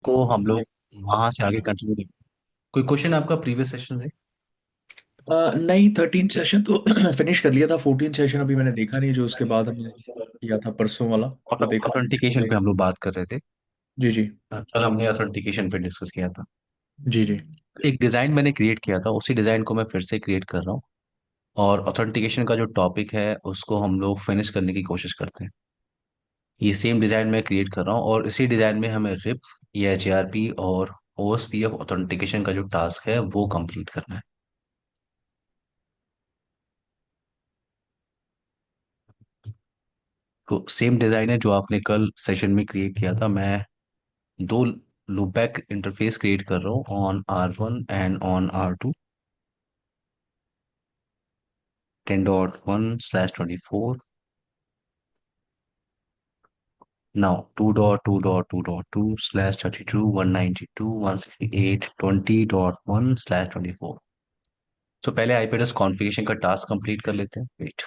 को हम लोग वहां से आगे कंटिन्यू करें। कोई क्वेश्चन आपका प्रीवियस सेशन से? नहीं, 13 सेशन तो फिनिश कर लिया था। 14 सेशन अभी मैंने देखा नहीं, जो उसके बाद हमने किया था परसों वाला। तो देखा नहीं। ऑथेंटिकेशन पे हम लोग बात कर रहे थे। जी जी। कल हमने ऑथेंटिकेशन पे डिस्कस किया था। जी जी। एक डिजाइन मैंने क्रिएट किया था, उसी डिजाइन को मैं फिर से क्रिएट कर रहा हूँ। और ऑथेंटिकेशन का जो टॉपिक है उसको हम लोग फिनिश करने की कोशिश करते हैं। ये सेम डिजाइन मैं क्रिएट कर रहा हूँ और इसी डिजाइन में हमें रिप, EIGRP और OSPF ऑथेंटिकेशन का जो टास्क है वो कंप्लीट करना है। तो सेम डिजाइन है जो आपने कल सेशन में क्रिएट किया था। मैं दो लूपबैक इंटरफेस क्रिएट कर रहा हूँ, on R1 and on R2। 10.1/24। Now 2.2.2.2/32 192 168 20.1/24। तो पहले आईपी एड्रेस कॉन्फ़िगरेशन का टास्क कंप्लीट कर लेते हैं। वेट।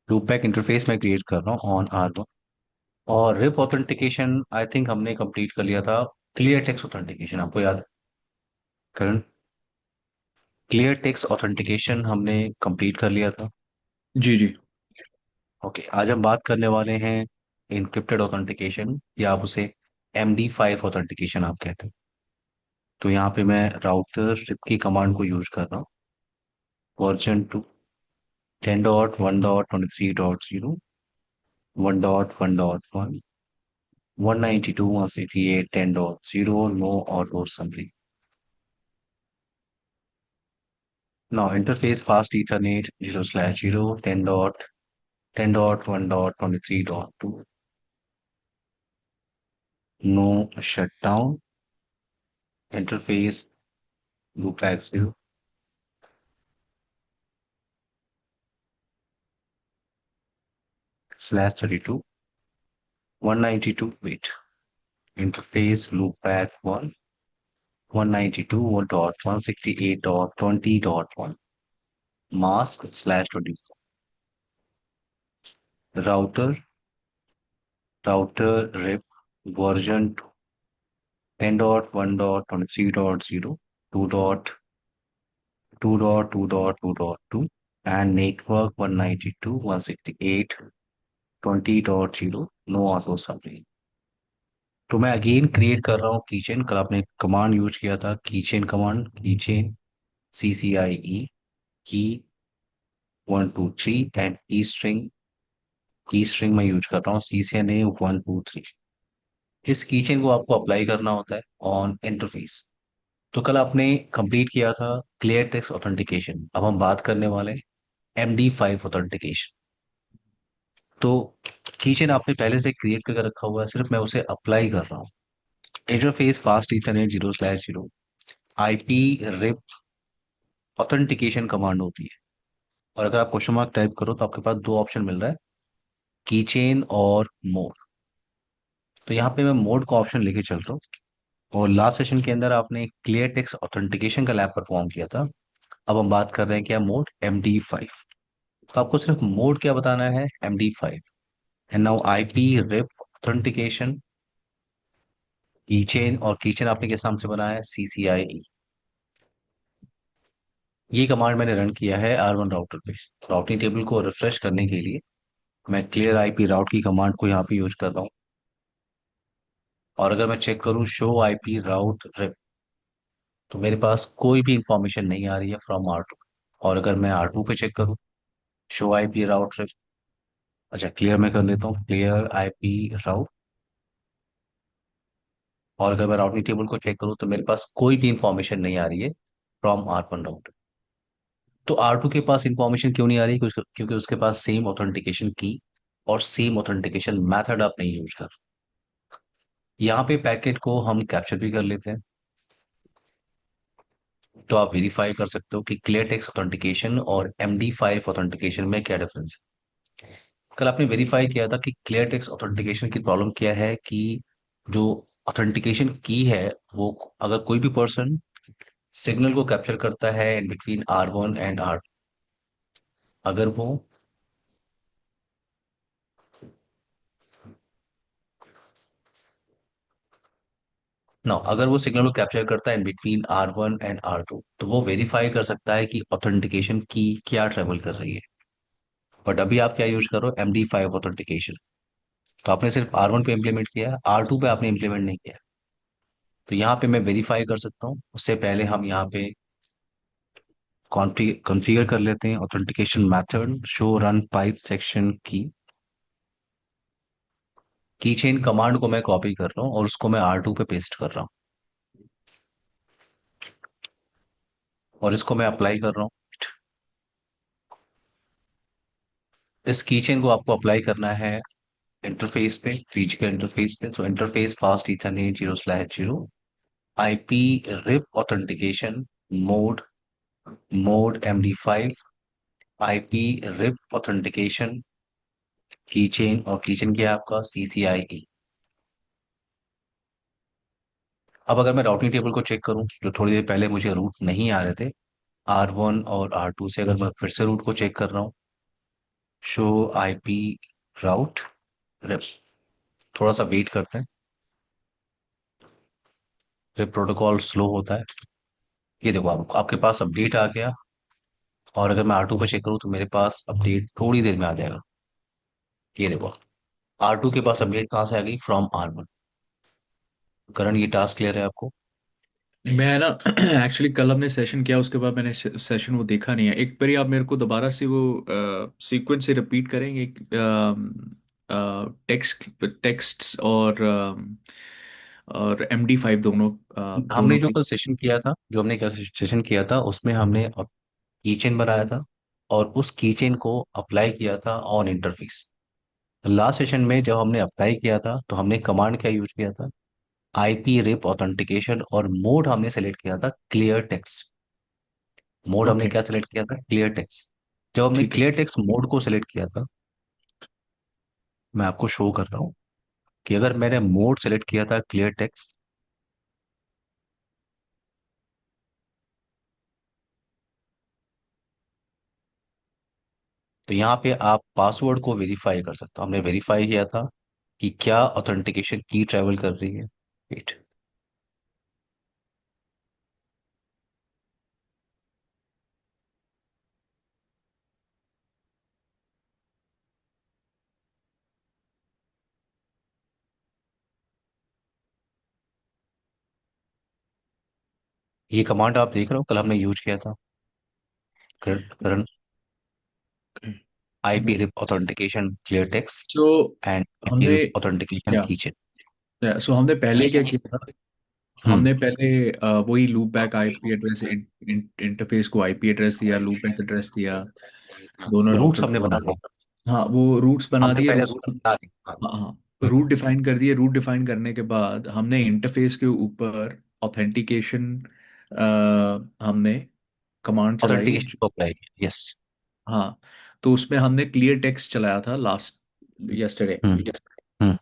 लूपबैक इंटरफेस में क्रिएट कर रहा हूँ ऑन R1। और रिप ऑथेंटिकेशन आई थिंक हमने कंप्लीट कर लिया था। क्लियर टेक्स्ट ऑथेंटिकेशन आपको याद है करण? क्लियर टेक्स्ट ऑथेंटिकेशन हमने कंप्लीट कर लिया था। जी जी। ओके, आज हम बात करने वाले हैं इनक्रिप्टेड ऑथेंटिकेशन, या आप उसे MD5 ऑथेंटिकेशन आप कहते हैं। तो यहाँ पे मैं राउटर रिप की कमांड को यूज कर रहा हूँ। Version 2, 10.1.23.0, 1.1.1, 192.168 10.0, no auto summary. Now interface fast Ethernet 0/0, 10.1.23.2, no shutdown. Interface loopback 0/32, 192. Wait. Interface loopback 1, 192.168.20.1, mask/24. Router rip version 10.1.23.0, 2.2.2.2, and network 192.168.20.0, no auto summary। तो मैं अगेन क्रिएट कर रहा हूँ कीचेन। कल आपने कमांड यूज किया था, कीचेन कमांड, कीचेन CCIE की 123 एंड की स्ट्रिंग मैं यूज कर रहा हूँ CCNA 123। इस कीचेन को आपको अप्लाई करना होता है ऑन इंटरफेस। तो कल आपने कंप्लीट किया था क्लियर टेक्स्ट ऑथेंटिकेशन। अब हम बात करने वाले हैं MD5 ऑथेंटिकेशन। तो कीचेन आपने पहले से क्रिएट करके रखा हुआ है, सिर्फ मैं उसे अप्लाई कर रहा हूँ। Interface fast ethernet 0/0, IP RIP authentication command होती है। और अगर आप क्वेश्चन मार्क टाइप करो तो आपके पास दो ऑप्शन मिल रहा है, कीचेन और मोड। तो यहाँ पे मैं मोड का ऑप्शन लेके चल रहा हूँ। और लास्ट सेशन के अंदर आपने क्लियर टेक्स्ट ऑथेंटिकेशन का लैब परफॉर्म किया था। अब हम बात कर रहे हैं क्या, मोड MD5। तो आपको सिर्फ मोड क्या बताना है, MD5। And now IP RIP authentication keychain, और कीचेन आपने किस नाम से बनाया है, CCIE। ये कमांड मैंने रन किया है R1 राउटर पे। राउटिंग टेबल को रिफ्रेश करने के लिए मैं क्लियर IP राउट की कमांड को यहाँ पे यूज कर रहा हूँ। और अगर मैं चेक करूँ शो IP राउट रिप, तो मेरे पास कोई भी इंफॉर्मेशन नहीं आ रही है फ्रॉम R2। और अगर मैं R2 पे चेक करूँ शो IP राउट रिप, अच्छा क्लियर मैं कर लेता हूँ, क्लियर IP राउट। और अगर मैं राउटिंग टेबल को चेक करूँ तो मेरे पास कोई भी इंफॉर्मेशन नहीं आ रही है फ्रॉम R1 राउटर। तो R2 के पास इंफॉर्मेशन क्यों नहीं आ रही, क्योंकि उसके पास सेम ऑथेंटिकेशन की और सेम ऑथेंटिकेशन मेथड आप नहीं यूज कर। यहाँ पे पैकेट को हम कैप्चर भी कर लेते हैं। तो आप वेरीफाई कर सकते हो कि क्लियर टेक्स्ट ऑथेंटिकेशन और MD5 ऑथेंटिकेशन में क्या डिफरेंस है। कल आपने वेरीफाई किया था कि क्लियर टेक्स्ट ऑथेंटिकेशन की प्रॉब्लम क्या है कि जो ऑथेंटिकेशन की है वो, अगर कोई भी पर्सन सिग्नल को कैप्चर करता है in between R1 and R, अगर वो अगर वो सिग्नल को कैप्चर करता है in between R1 and R2, तो वो वेरीफाई कर सकता है कि ऑथेंटिकेशन की क्या ट्रेवल कर रही है। बट अभी आप क्या यूज कर रहे हो, MD5 ऑथेंटिकेशन। तो आपने सिर्फ R1 पे इम्प्लीमेंट किया है, R2 पे आपने इम्प्लीमेंट नहीं किया। तो यहाँ पे मैं वेरीफाई कर सकता हूँ, उससे पहले हम यहाँ पे कॉन्फ़िगर कर लेते हैं authentication method show run pipe section की चेन कमांड को मैं कॉपी कर रहा हूँ और उसको मैं R2 पे पेस्ट कर रहा हूँ और इसको मैं अप्लाई कर रहा हूँ। इस की चेन को आपको अप्लाई करना है इंटरफेस पे, फिजिकल इंटरफेस पे। तो interface fast ethernet 0/0, IP RIP authentication mode, mode MD5, IP RIP authentication keychain, और कीचेन क्या है आपका CCIE। अब अगर मैं राउटिंग टेबल को चेक करूं, जो थोड़ी देर पहले मुझे रूट नहीं आ रहे थे R1 और R2 से, अगर मैं फिर से रूट को चेक कर रहा हूँ, शो IP राउट रिप, थोड़ा सा वेट करते हैं, फिर प्रोटोकॉल स्लो होता है। ये देखो आपके पास अपडेट आ गया, और अगर मैं R2 पे चेक करूँ तो मेरे पास अपडेट थोड़ी देर में आ जाएगा। ये देखो R2 के पास अपडेट कहाँ से आ गई, फ्रॉम R1। करण, ये टास्क क्लियर है आपको? मैं ना एक्चुअली कल हमने सेशन किया, उसके बाद मैंने सेशन वो देखा नहीं है। एक बारी आप मेरे को दोबारा से वो सीक्वेंस से रिपीट करेंगे, टेक्स्ट टेक्स्ट्स और MD5 दोनों, हमने दोनों जो की। कल सेशन किया था, जो हमने कल सेशन किया था, उसमें हमने कीचेन बनाया था और उस कीचेन को अप्लाई किया था ऑन इंटरफेस। लास्ट सेशन में जब हमने अप्लाई किया था तो हमने कमांड क्या यूज किया था, IP रिप ऑथेंटिकेशन, और मोड हमने सेलेक्ट किया था क्लियर टेक्स्ट। मोड हमने ओके, क्या सेलेक्ट किया था, क्लियर टेक्स्ट। जब हमने ठीक है। क्लियर टेक्स्ट मोड को सेलेक्ट किया था, मैं आपको शो करता हूँ कि अगर मैंने मोड सेलेक्ट किया था क्लियर टेक्स्ट, तो यहाँ पे आप पासवर्ड को वेरीफाई कर सकते हो। हमने वेरीफाई किया था कि क्या ऑथेंटिकेशन की ट्रेवल कर रही है। वेट, ये कमांड आप देख रहे हो, कल हमने यूज किया था, current IP RIP authentication clear text so and IP हमने रिप ऑथेंटिकेशन क्या कीचेन। हमने पहले क्या किया था? हम्म हमने पहले वही loop back IP address, interface को IP एड्रेस दिया, लूप बैक एड्रेस दिया, दोनों रूट्स राउटर। हमने बना लिए। हाँ, वो रूट्स बना हमने दिए, पहले रूट। रूट बना लिए, हाँ। हाँ हाँ, हम्म, रूट डिफाइन कर दिए। रूट डिफाइन करने के बाद हमने इंटरफेस के ऊपर ऑथेंटिकेशन हमने कमांड चलाई ऑथेंटिकेशन को अप्लाई किया, यस। हाँ, तो उसमें हमने क्लियर टेक्स्ट चलाया था लास्ट यस्टरडे। हम्म हम्म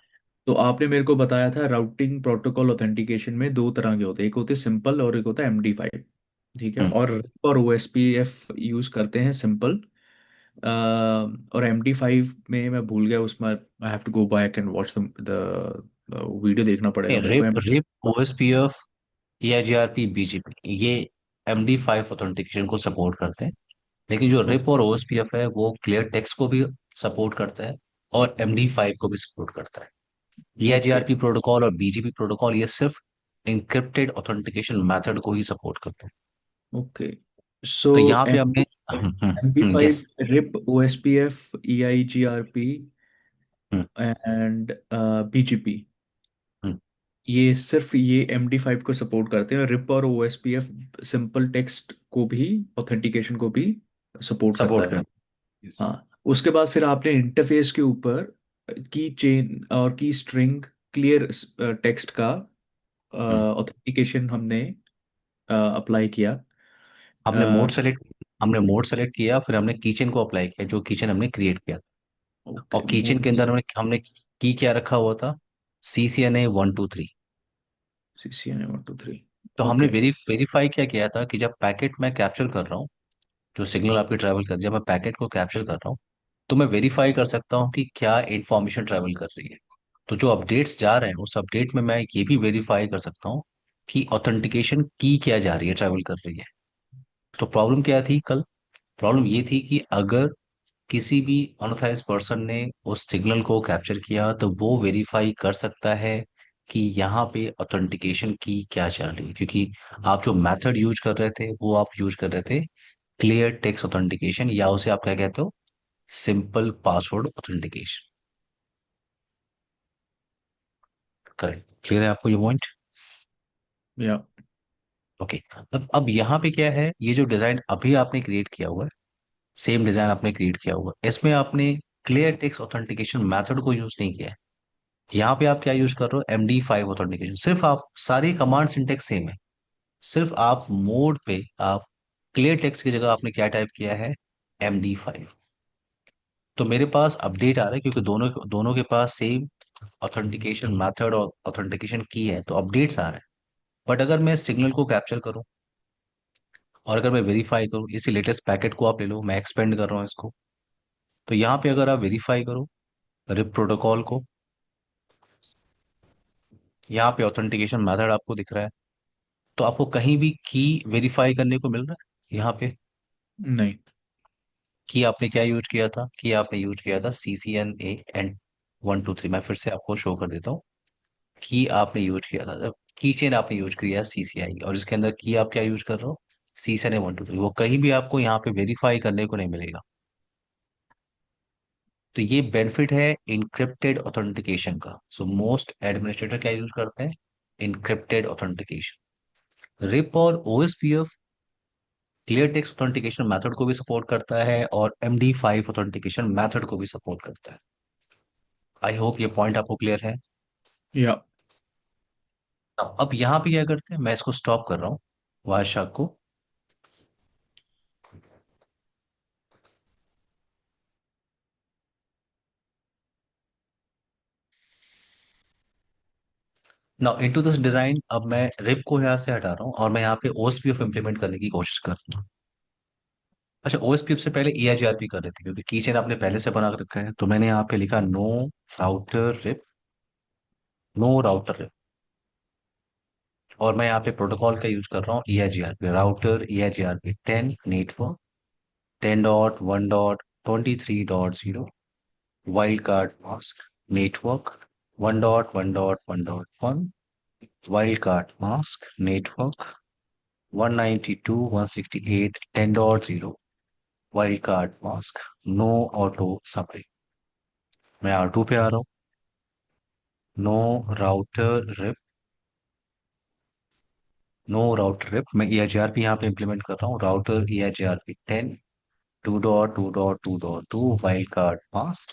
तो आपने मेरे को बताया था राउटिंग प्रोटोकॉल ऑथेंटिकेशन में दो तरह के होते हैं, एक होते हैं सिंपल और एक होता है MD5। ठीक है, हम्म और OSPF यूज करते हैं सिंपल। और MD5 में मैं भूल गया, उसमें I have to go back and watch the video, देखना पड़ेगा मेरे को। RIP RIP OSPF, EIGRP, BGP, ये MD5 ऑथेंटिकेशन को सपोर्ट करते हैं। लेकिन जो ओ, रिप और OSPF है वो क्लियर टेक्स्ट को भी सपोर्ट करता है और MD5 को भी सपोर्ट करता है। ओके EIGRP प्रोटोकॉल और BGP प्रोटोकॉल ये सिर्फ इंक्रिप्टेड ऑथेंटिकेशन मेथड को ही सपोर्ट करते हैं। ओके। सो तो यहाँ पे एम हमने B yes, five RIP OSPF EIGRP and BGP, ये सिर्फ ये MD5 को सपोर्ट करते हैं। रिप और OSPF सिंपल टेक्स्ट को भी, ऑथेंटिकेशन को भी सपोर्ट करता सपोर्ट है। करते हैं, यस। हाँ, उसके बाद फिर आपने इंटरफेस के ऊपर की चेन और की स्ट्रिंग क्लियर टेक्स्ट का हम्म। ऑथेंटिकेशन हमने अप्लाई किया। हमने मोड सेलेक्ट हमने मोड सेलेक्ट किया, फिर हमने किचन को अप्लाई किया, जो किचन हमने क्रिएट किया। ओके, और किचन मोड के अंदर हमने हमने की क्या रखा हुआ था, CCNA 123। CCNA 123। तो हमने ओके। वेरीफाई क्या किया था कि जब पैकेट मैं कैप्चर कर रहा हूँ, जो सिग्नल आपकी ट्रैवल कर, जब मैं पैकेट को कैप्चर कर रहा हूँ, तो मैं वेरीफाई कर सकता हूँ कि क्या इंफॉर्मेशन ट्रैवल कर रही है। तो जो अपडेट्स जा रहे हैं, उस अपडेट में मैं ये भी वेरीफाई कर सकता हूँ कि ऑथेंटिकेशन की क्या जा रही है, ट्रैवल कर रही है। तो प्रॉब्लम क्या थी कल? प्रॉब्लम ये थी कि अगर किसी भी अनऑथराइज पर्सन ने उस सिग्नल को कैप्चर किया, तो वो वेरीफाई कर सकता है कि यहाँ पे ऑथेंटिकेशन की क्या चल रही है, क्योंकि आप जो मेथड यूज कर रहे थे, वो आप यूज कर रहे थे क्लियर टेक्स्ट ऑथेंटिकेशन, या उसे आप क्या कहते हो, simple password authentication. Correct, clear है आपको ये पॉइंट? या। ओके। अब यहाँ पे क्या है, ये जो डिजाइन अभी आपने क्रिएट किया हुआ है, सेम डिजाइन आपने क्रिएट किया हुआ है, इसमें आपने क्लियर टेक्स्ट ऑथेंटिकेशन मेथड को यूज नहीं किया है। यहाँ पे आप क्या यूज कर रहे हो, MD5 ऑथेंटिकेशन। सिर्फ आप, सारी कमांड सिंटेक्स सेम है, सिर्फ आप मोड पे आप क्लियर टेक्स्ट की जगह आपने क्या टाइप किया है, MD5। तो मेरे पास अपडेट आ रहा है, क्योंकि दोनों दोनों के पास सेम ऑथेंटिकेशन मेथड और ऑथेंटिकेशन की है, तो अपडेट्स आ रहे हैं। बट अगर मैं सिग्नल को कैप्चर करूं और अगर मैं वेरीफाई करूं, इसी लेटेस्ट पैकेट को आप ले लो, मैं एक्सपेंड कर रहा हूं इसको, तो यहाँ पे अगर आप वेरीफाई करो रिप प्रोटोकॉल को, यहाँ पे ऑथेंटिकेशन मेथड आपको दिख रहा है, तो आपको कहीं भी की वेरीफाई करने को मिल रहा है यहाँ पे? नहीं। की आपने क्या यूज किया था, की आपने यूज किया था CCNA123। मैं फिर से आपको शो कर देता हूँ। की आपने यूज किया था, जब की चेन आपने यूज किया CCI, और इसके अंदर की आप क्या यूज कर रहे हो, CCNA123। वो कहीं भी आपको यहाँ पे वेरीफाई करने को नहीं मिलेगा। तो ये बेनिफिट है इनक्रिप्टेड ऑथेंटिकेशन का। सो मोस्ट एडमिनिस्ट्रेटर क्या यूज करते हैं, इनक्रिप्टेड ऑथेंटिकेशन। रिप और OSPF clear text authentication method को भी सपोर्ट करता है, और MD5 ऑथेंटिकेशन मेथड को भी सपोर्ट करता है। आई होप ये पॉइंट आपको क्लियर है। या। अब यहाँ पे क्या करते हैं, मैं इसको स्टॉप कर रहा हूँ वाशाक को। नाउ इनटू दिस डिजाइन, अब मैं रिप को यहाँ से हटा रहा हूँ, और मैं यहाँ पे OSPF इंप्लीमेंट करने की कोशिश कर रहा हूँ। अच्छा, OSPF से पहले EIGRP कर रहे थे, क्योंकि कीचेन आपने पहले से बना के रखा है, तो मैंने यहाँ पे लिखा no router RIP, no router RIP. और मैं यहाँ पे प्रोटोकॉल का यूज कर रहा हूँ EIGRP, router EIGRP 10 network 10.1.23.0 wildcard mask network 1.1.1.1 wildcard mask network 192.168.10.0 wildcard mask no auto summary. मैं R2 पे आ रहा हूँ। No router RIP, no router RIP, मैं EIGRP यहाँ पे इंप्लीमेंट कर रहा हूँ, router EIGRP 10 2.2.2.2 wildcard mask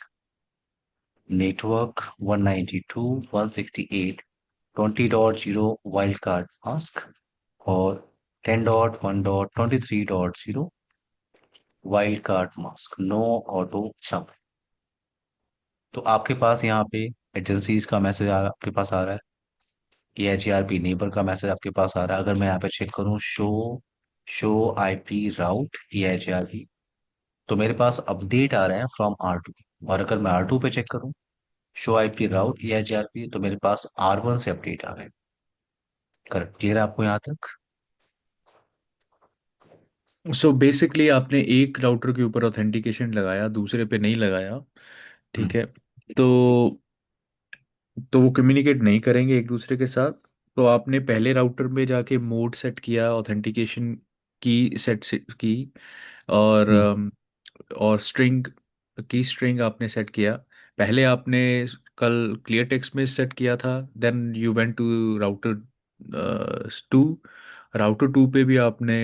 network 192.168.20.0 wildcard mask, और 10.1.23.0 wildcard mask no auto sum. तो आपके पास यहाँ पे एजेंसीज का मैसेज आपके पास आ रहा है, EIGRP नेबर का मैसेज आपके पास आ रहा है। अगर मैं यहाँ पे चेक करूँ, शो IP राउट EIGRP, तो मेरे पास अपडेट आ रहे हैं फ्रॉम R2। और अगर मैं R2 पे चेक करूँ, शो IP राउट EIGRP, तो मेरे पास R1 से अपडेट आ रहे हैं। करेक्ट, क्लियर है आपको यहाँ तक? सो बेसिकली आपने एक राउटर के ऊपर ऑथेंटिकेशन लगाया, दूसरे पे नहीं लगाया। हम्म। ठीक है। तो वो कम्युनिकेट नहीं करेंगे एक दूसरे के साथ। तो आपने पहले राउटर में जाके मोड सेट किया, ऑथेंटिकेशन की सेट की, और हम्म। स्ट्रिंग की स्ट्रिंग आपने सेट किया। पहले आपने कल क्लियर टेक्स्ट में सेट किया था, then you went to router 2। Router 2 पे भी आपने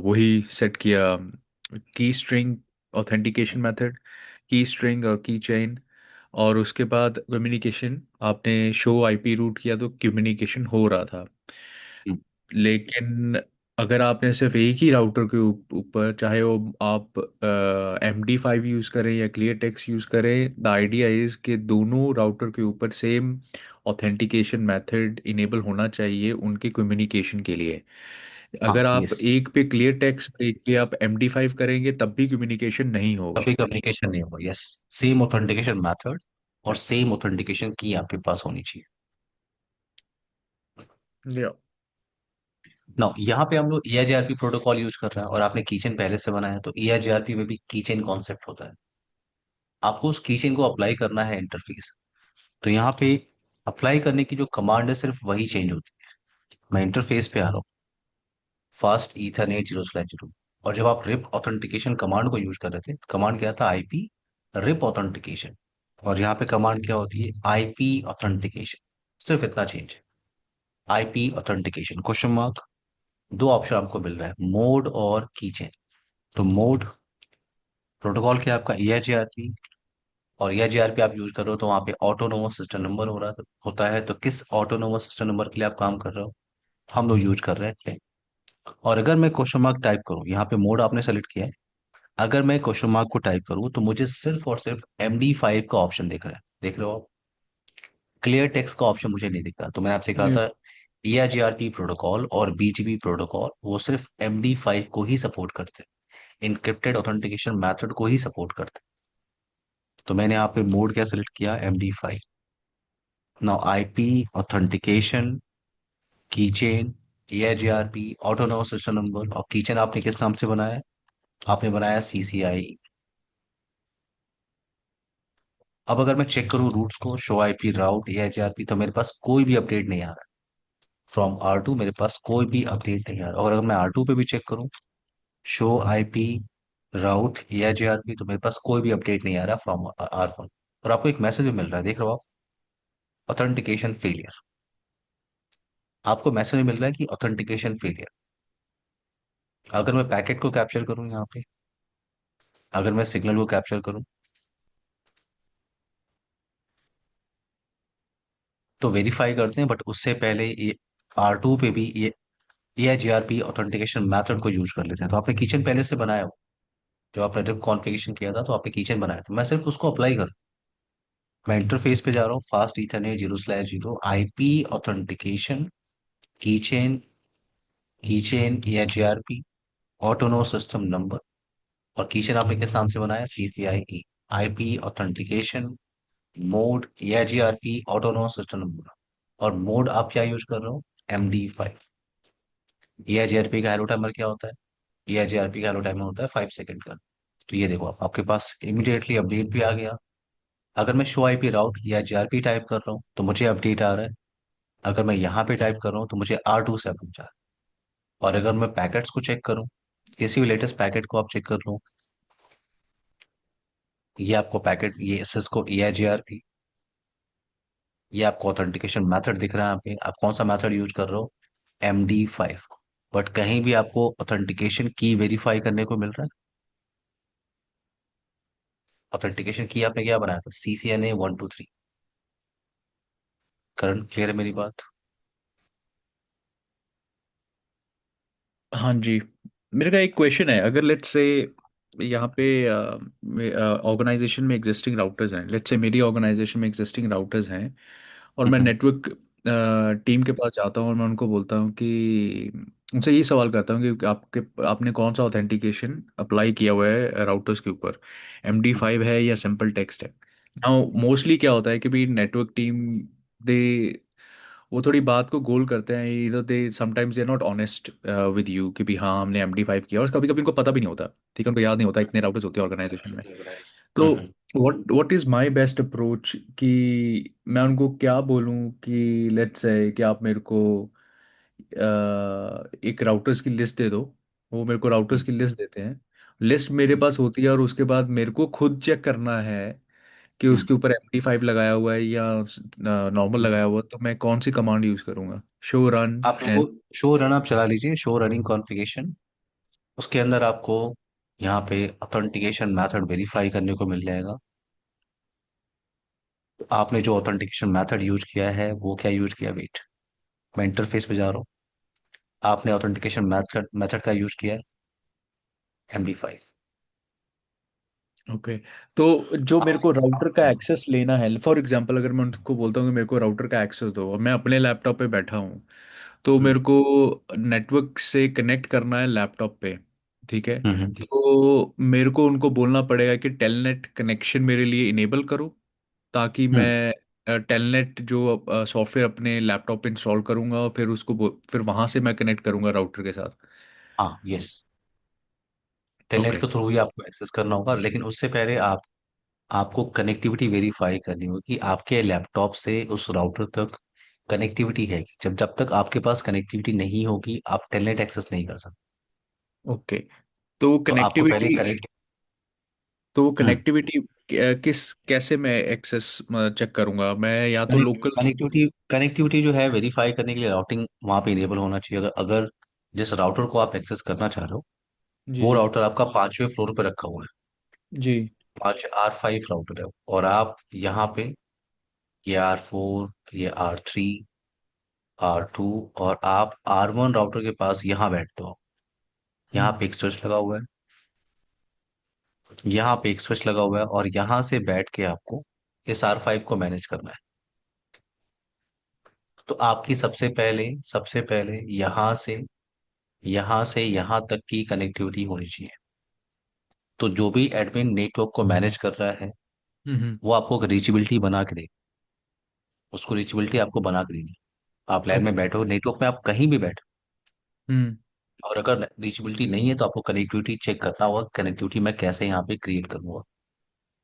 वही सेट किया, key string authentication method, key string और की चेन। और उसके बाद कम्युनिकेशन, आपने शो आईपी रूट किया तो कम्युनिकेशन हो रहा था। हम्म, लेकिन अगर आपने सिर्फ एक ही राउटर के ऊपर, चाहे वो आप MD5 यूज़ करें या क्लियर टेक्स्ट यूज़ करें, द आइडिया इज़ कि दोनों राउटर के ऊपर सेम ऑथेंटिकेशन मेथड इनेबल होना चाहिए उनके कम्युनिकेशन के लिए। हाँ अगर आप यस। एक पे क्लियर टेक्स्ट, एक पे आप MD5 करेंगे, तब भी कम्युनिकेशन नहीं होगा। कभी कम्युनिकेशन नहीं होगा, यस। सेम ऑथेंटिकेशन मेथड और सेम ऑथेंटिकेशन की आपके पास होनी चाहिए। या। ना यहाँ पे हम लोग EIGRP प्रोटोकॉल यूज कर रहे हैं, और आपने कीचेन पहले से बनाया है, तो EIGRP में भी कीचेन कॉन्सेप्ट होता है। आपको उस कीचेन को अप्लाई करना है इंटरफेस। तो यहाँ पे अप्लाई करने की जो कमांड है सिर्फ वही चेंज होती है। मैं इंटरफेस पे आ रहा हूँ, फास्ट ईथरनेट 0/0। और जब आप रिप ऑथेंटिकेशन कमांड को यूज कर रहे थे, कमांड क्या था? IP RIP authentication. और यहाँ पे कमांड क्या होती है? IP authentication. सिर्फ इतना चेंज है। IP authentication question mark. दो ऑप्शन आपको मिल रहा है, मोड और कीचेन। तो मोड प्रोटोकॉल क्या है आपका? EIGRP। और EIGRP आप यूज कर रहे हो तो वहां पे ऑटोनोमस सिस्टम नंबर हो रहा होता है। तो किस ऑटोनोमस सिस्टम नंबर के लिए आप काम कर रहे हो? हम लोग यूज कर रहे हैं 10। और अगर मैं क्वेश्चन मार्क टाइप करूं, यहाँ पे मोड आपने सेलेक्ट किया है, अगर मैं क्वेश्चन मार्क को टाइप करूं तो मुझे सिर्फ और सिर्फ MD5 का ऑप्शन दिख रहा है। देख रहे हो आप? क्लियर टेक्स्ट का ऑप्शन मुझे नहीं दिख रहा। तो मैंने आपसे कहा था EIGRP प्रोटोकॉल और BGP प्रोटोकॉल वो सिर्फ MD5 को ही सपोर्ट करते हैं, इनक्रिप्टेड ऑथेंटिकेशन मैथड को ही सपोर्ट करते हैं। तो मैंने यहाँ पे मोड क्या सेलेक्ट किया? MD5। Now IP authentication, keychain, EIGRP, autonomous system number. और कीचेन आपने किस नाम से बनाया है? आपने बनाया CCI। अब अगर मैं चेक करूं रूट्स को, शो IP राउट EIGRP, तो मेरे पास कोई भी अपडेट नहीं आ रहा। फ्रॉम R2 मेरे पास कोई भी अपडेट नहीं आ रहा। और अगर मैं R2 पे भी चेक करूं, शो IP राउट EIGRP, तो मेरे पास कोई भी अपडेट नहीं आ रहा फ्रॉम R1। और आपको एक मैसेज भी मिल रहा है, देख रहे हो आप? Authentication failure. आपको मैसेज मिल रहा है कि ऑथेंटिकेशन फेलियर। अगर मैं पैकेट को कैप्चर करूं यहाँ पे, अगर मैं सिग्नल को कैप्चर करूं, तो वेरीफाई करते हैं। बट उससे पहले ये R2 पे भी ये EIGRP ऑथेंटिकेशन मैथड को यूज कर लेते हैं। तो आपने किचन पहले से बनाया हो, जब आपने जब कॉन्फ़िगरेशन किया था तो आपने किचन बनाया था। मैं सिर्फ उसको अप्लाई कर, मैं इंटरफेस पे जा रहा हूँ, fast ethernet 0/0 IP authentication, keychain, keychain EIGRP, autonomous system number. और कीचेन आपने किस नाम से बनाया? CCIE। IP authentication, mode EIGRP, autonomous system number. और मोड आप क्या यूज कर रहे हो? MD5। EIGRP का हेलो टाइमर क्या होता है? EIGRP का हेलो टाइमर होता है 5 सेकंड का। तो ये देखो आपके पास इमीडिएटली अपडेट भी आ गया। अगर मैं शो IP राउट EIGRP टाइप कर रहा हूँ तो मुझे अपडेट आ रहा है। अगर मैं यहाँ पे टाइप कर रहा हूँ तो मुझे R2 से अपडेट आ रहा है। और अगर मैं पैकेट्स को चेक करूँ, किसी भी लेटेस्ट पैकेट को आप चेक कर लो, ये आपको पैकेट, ये सिस्को EIGRP, ये आपको ऑथेंटिकेशन मेथड दिख रहा है यहाँ पे। आप कौन सा मेथड यूज कर रहे हो? MD5। बट कहीं भी आपको ऑथेंटिकेशन की वेरीफाई करने को मिल रहा है? ऑथेंटिकेशन की आपने क्या बनाया था? CCNA 1 2 3। करण, क्लियर है मेरी बात? हाँ जी। मेरे का एक क्वेश्चन है, अगर लेट्स से यहाँ पे ऑर्गेनाइजेशन में एग्जिस्टिंग राउटर्स हैं, लेट्स से मेरी ऑर्गेनाइजेशन में एग्जिस्टिंग राउटर्स हैं, और मैं हम्म, नेटवर्क टीम के पास जाता हूँ और मैं उनको बोलता हूँ कि, उनसे यही सवाल करता हूँ कि आपने कौन सा ऑथेंटिकेशन अप्लाई किया हुआ है राउटर्स के ऊपर, MD5 है या सिंपल टेक्स्ट है। नाउ मोस्टली क्या होता है कि भी नेटवर्क टीम, दे वो थोड़ी बात को गोल करते हैं, इधर they sometimes they not honest with you कि भी हाँ हमने MD5 किया, और कभी कभी उनको पता भी नहीं होता। ठीक है, उनको याद नहीं होता, इतने राउटर्स होते हैं ऑर्गेनाइजेशन में। तो hmm. What is my best approach कि मैं उनको क्या बोलूँ कि लेट्स से कि आप मेरे को एक राउटर्स की लिस्ट दे दो। वो मेरे को राउटर्स हम्म, की लिस्ट देते हैं, लिस्ट मेरे हम्म, पास होती है, और उसके बाद मेरे को खुद चेक करना है कि हम्म, उसके ऊपर MD5 लगाया हुआ है या नॉर्मल हम्म। लगाया हुआ है, तो मैं कौन सी कमांड यूज़ करूँगा? शो रन आप शो एंड। शो रन आप चला लीजिए, शो रनिंग कॉन्फ़िगरेशन। उसके अंदर आपको यहाँ पे ऑथेंटिकेशन मेथड वेरीफाई करने को मिल जाएगा। आपने जो ऑथेंटिकेशन मेथड यूज किया है वो क्या यूज किया, वेट, मैं इंटरफेस पे जा रहा हूँ। आपने ऑथेंटिकेशन मेथड मेथड का यूज किया है MD5। ओके। तो जो आप मेरे को राउटर का एक्सेस लेना है, फॉर एग्जांपल अगर मैं उनको बोलता हूँ कि मेरे को राउटर का एक्सेस दो और मैं अपने लैपटॉप पे बैठा हूँ, तो हम्म मेरे को नेटवर्क से कनेक्ट करना है लैपटॉप पे, ठीक है? हम्म, तो मेरे को उनको बोलना पड़ेगा कि टेलनेट कनेक्शन मेरे लिए इनेबल करो, ताकि हम्म, मैं टेलनेट जो सॉफ्टवेयर अपने लैपटॉप पे इंस्टॉल करूंगा और फिर फिर वहां से मैं कनेक्ट करूंगा राउटर के साथ। हाँ यस, टेलनेट ओके। के थ्रू ही आपको एक्सेस करना होगा, लेकिन उससे पहले आपको कनेक्टिविटी वेरीफाई करनी होगी कि आपके लैपटॉप से उस राउटर तक कनेक्टिविटी है। जब जब तक आपके पास कनेक्टिविटी नहीं होगी आप टेलनेट एक्सेस नहीं कर सकते। ओके। तो तो आपको पहले कनेक्टिविटी कनेक्ट। तो हम्म कनेक्टिविटी किस कैसे मैं एक्सेस चेक करूंगा? मैं या तो लोकल। कनेक्टिविटी कनेक्टिविटी जो है वेरीफाई करने के लिए राउटिंग वहां पे इनेबल होना चाहिए। अगर अगर जिस राउटर को आप एक्सेस करना चाह रहे हो जी वो जी राउटर आपका 5वें फ्लोर पे रखा हुआ है, जी। 5R5 राउटर है, और आप यहाँ पे ये R4, ये R3, R2, और आप R1 राउटर के पास यहाँ बैठते हो। यहाँ हम्म पे एक स्विच लगा हुआ है, यहाँ पे एक स्विच लगा हुआ है, और यहाँ से बैठ के आपको इस R5 को मैनेज करना है। तो आपकी सबसे पहले यहाँ से यहाँ तक की कनेक्टिविटी होनी चाहिए। तो जो भी एडमिन नेटवर्क को मैनेज कर रहा है हम्म। वो आपको रीचेबिलिटी बना के दे, उसको रीचेबिलिटी आपको बना के देनी। आप लैब में ओके। बैठो, नेटवर्क में आप कहीं भी बैठो, हम्म और अगर रीचेबिलिटी नहीं है तो आपको कनेक्टिविटी चेक करना होगा, कनेक्टिविटी मैं कैसे यहाँ पे क्रिएट करूंगा।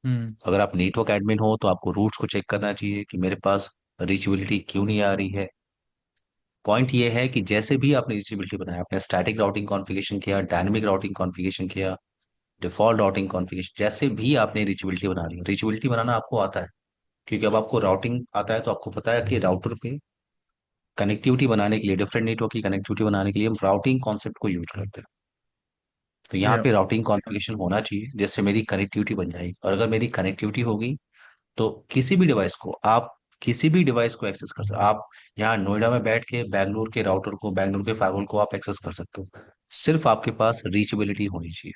हम्म अगर आप नेटवर्क एडमिन हो तो आपको रूट्स को चेक करना चाहिए कि मेरे पास रीचेबिलिटी क्यों नहीं आ रही है। पॉइंट ये है कि जैसे भी आपने रीचेबिलिटी बनाया, आपने स्टैटिक राउटिंग कॉन्फ़िगरेशन किया, डायनेमिक राउटिंग कॉन्फ़िगरेशन किया, डिफॉल्ट राउटिंग कॉन्फ़िगरेशन, जैसे भी आपने रीचेबिलिटी बना ली, रीचेबिलिटी बनाना आपको आता है क्योंकि अब आपको राउटिंग आता है, तो आपको पता है कि राउटर पे कनेक्टिविटी बनाने के लिए, डिफरेंट नेटवर्क की कनेक्टिविटी बनाने के लिए हम राउटिंग कॉन्सेप्ट को यूज करते हैं। तो यहाँ या पे राउटिंग कॉन्फ़िगरेशन होना चाहिए जिससे मेरी कनेक्टिविटी बन जाएगी, और अगर मेरी कनेक्टिविटी होगी तो किसी भी डिवाइस को एक्सेस कर सकते हो आप। यहाँ नोएडा में बैठ के बेंगलुरु के राउटर को, बेंगलुरु के फायरवॉल को आप एक्सेस कर सकते हो। सिर्फ आपके पास रीचेबिलिटी होनी चाहिए।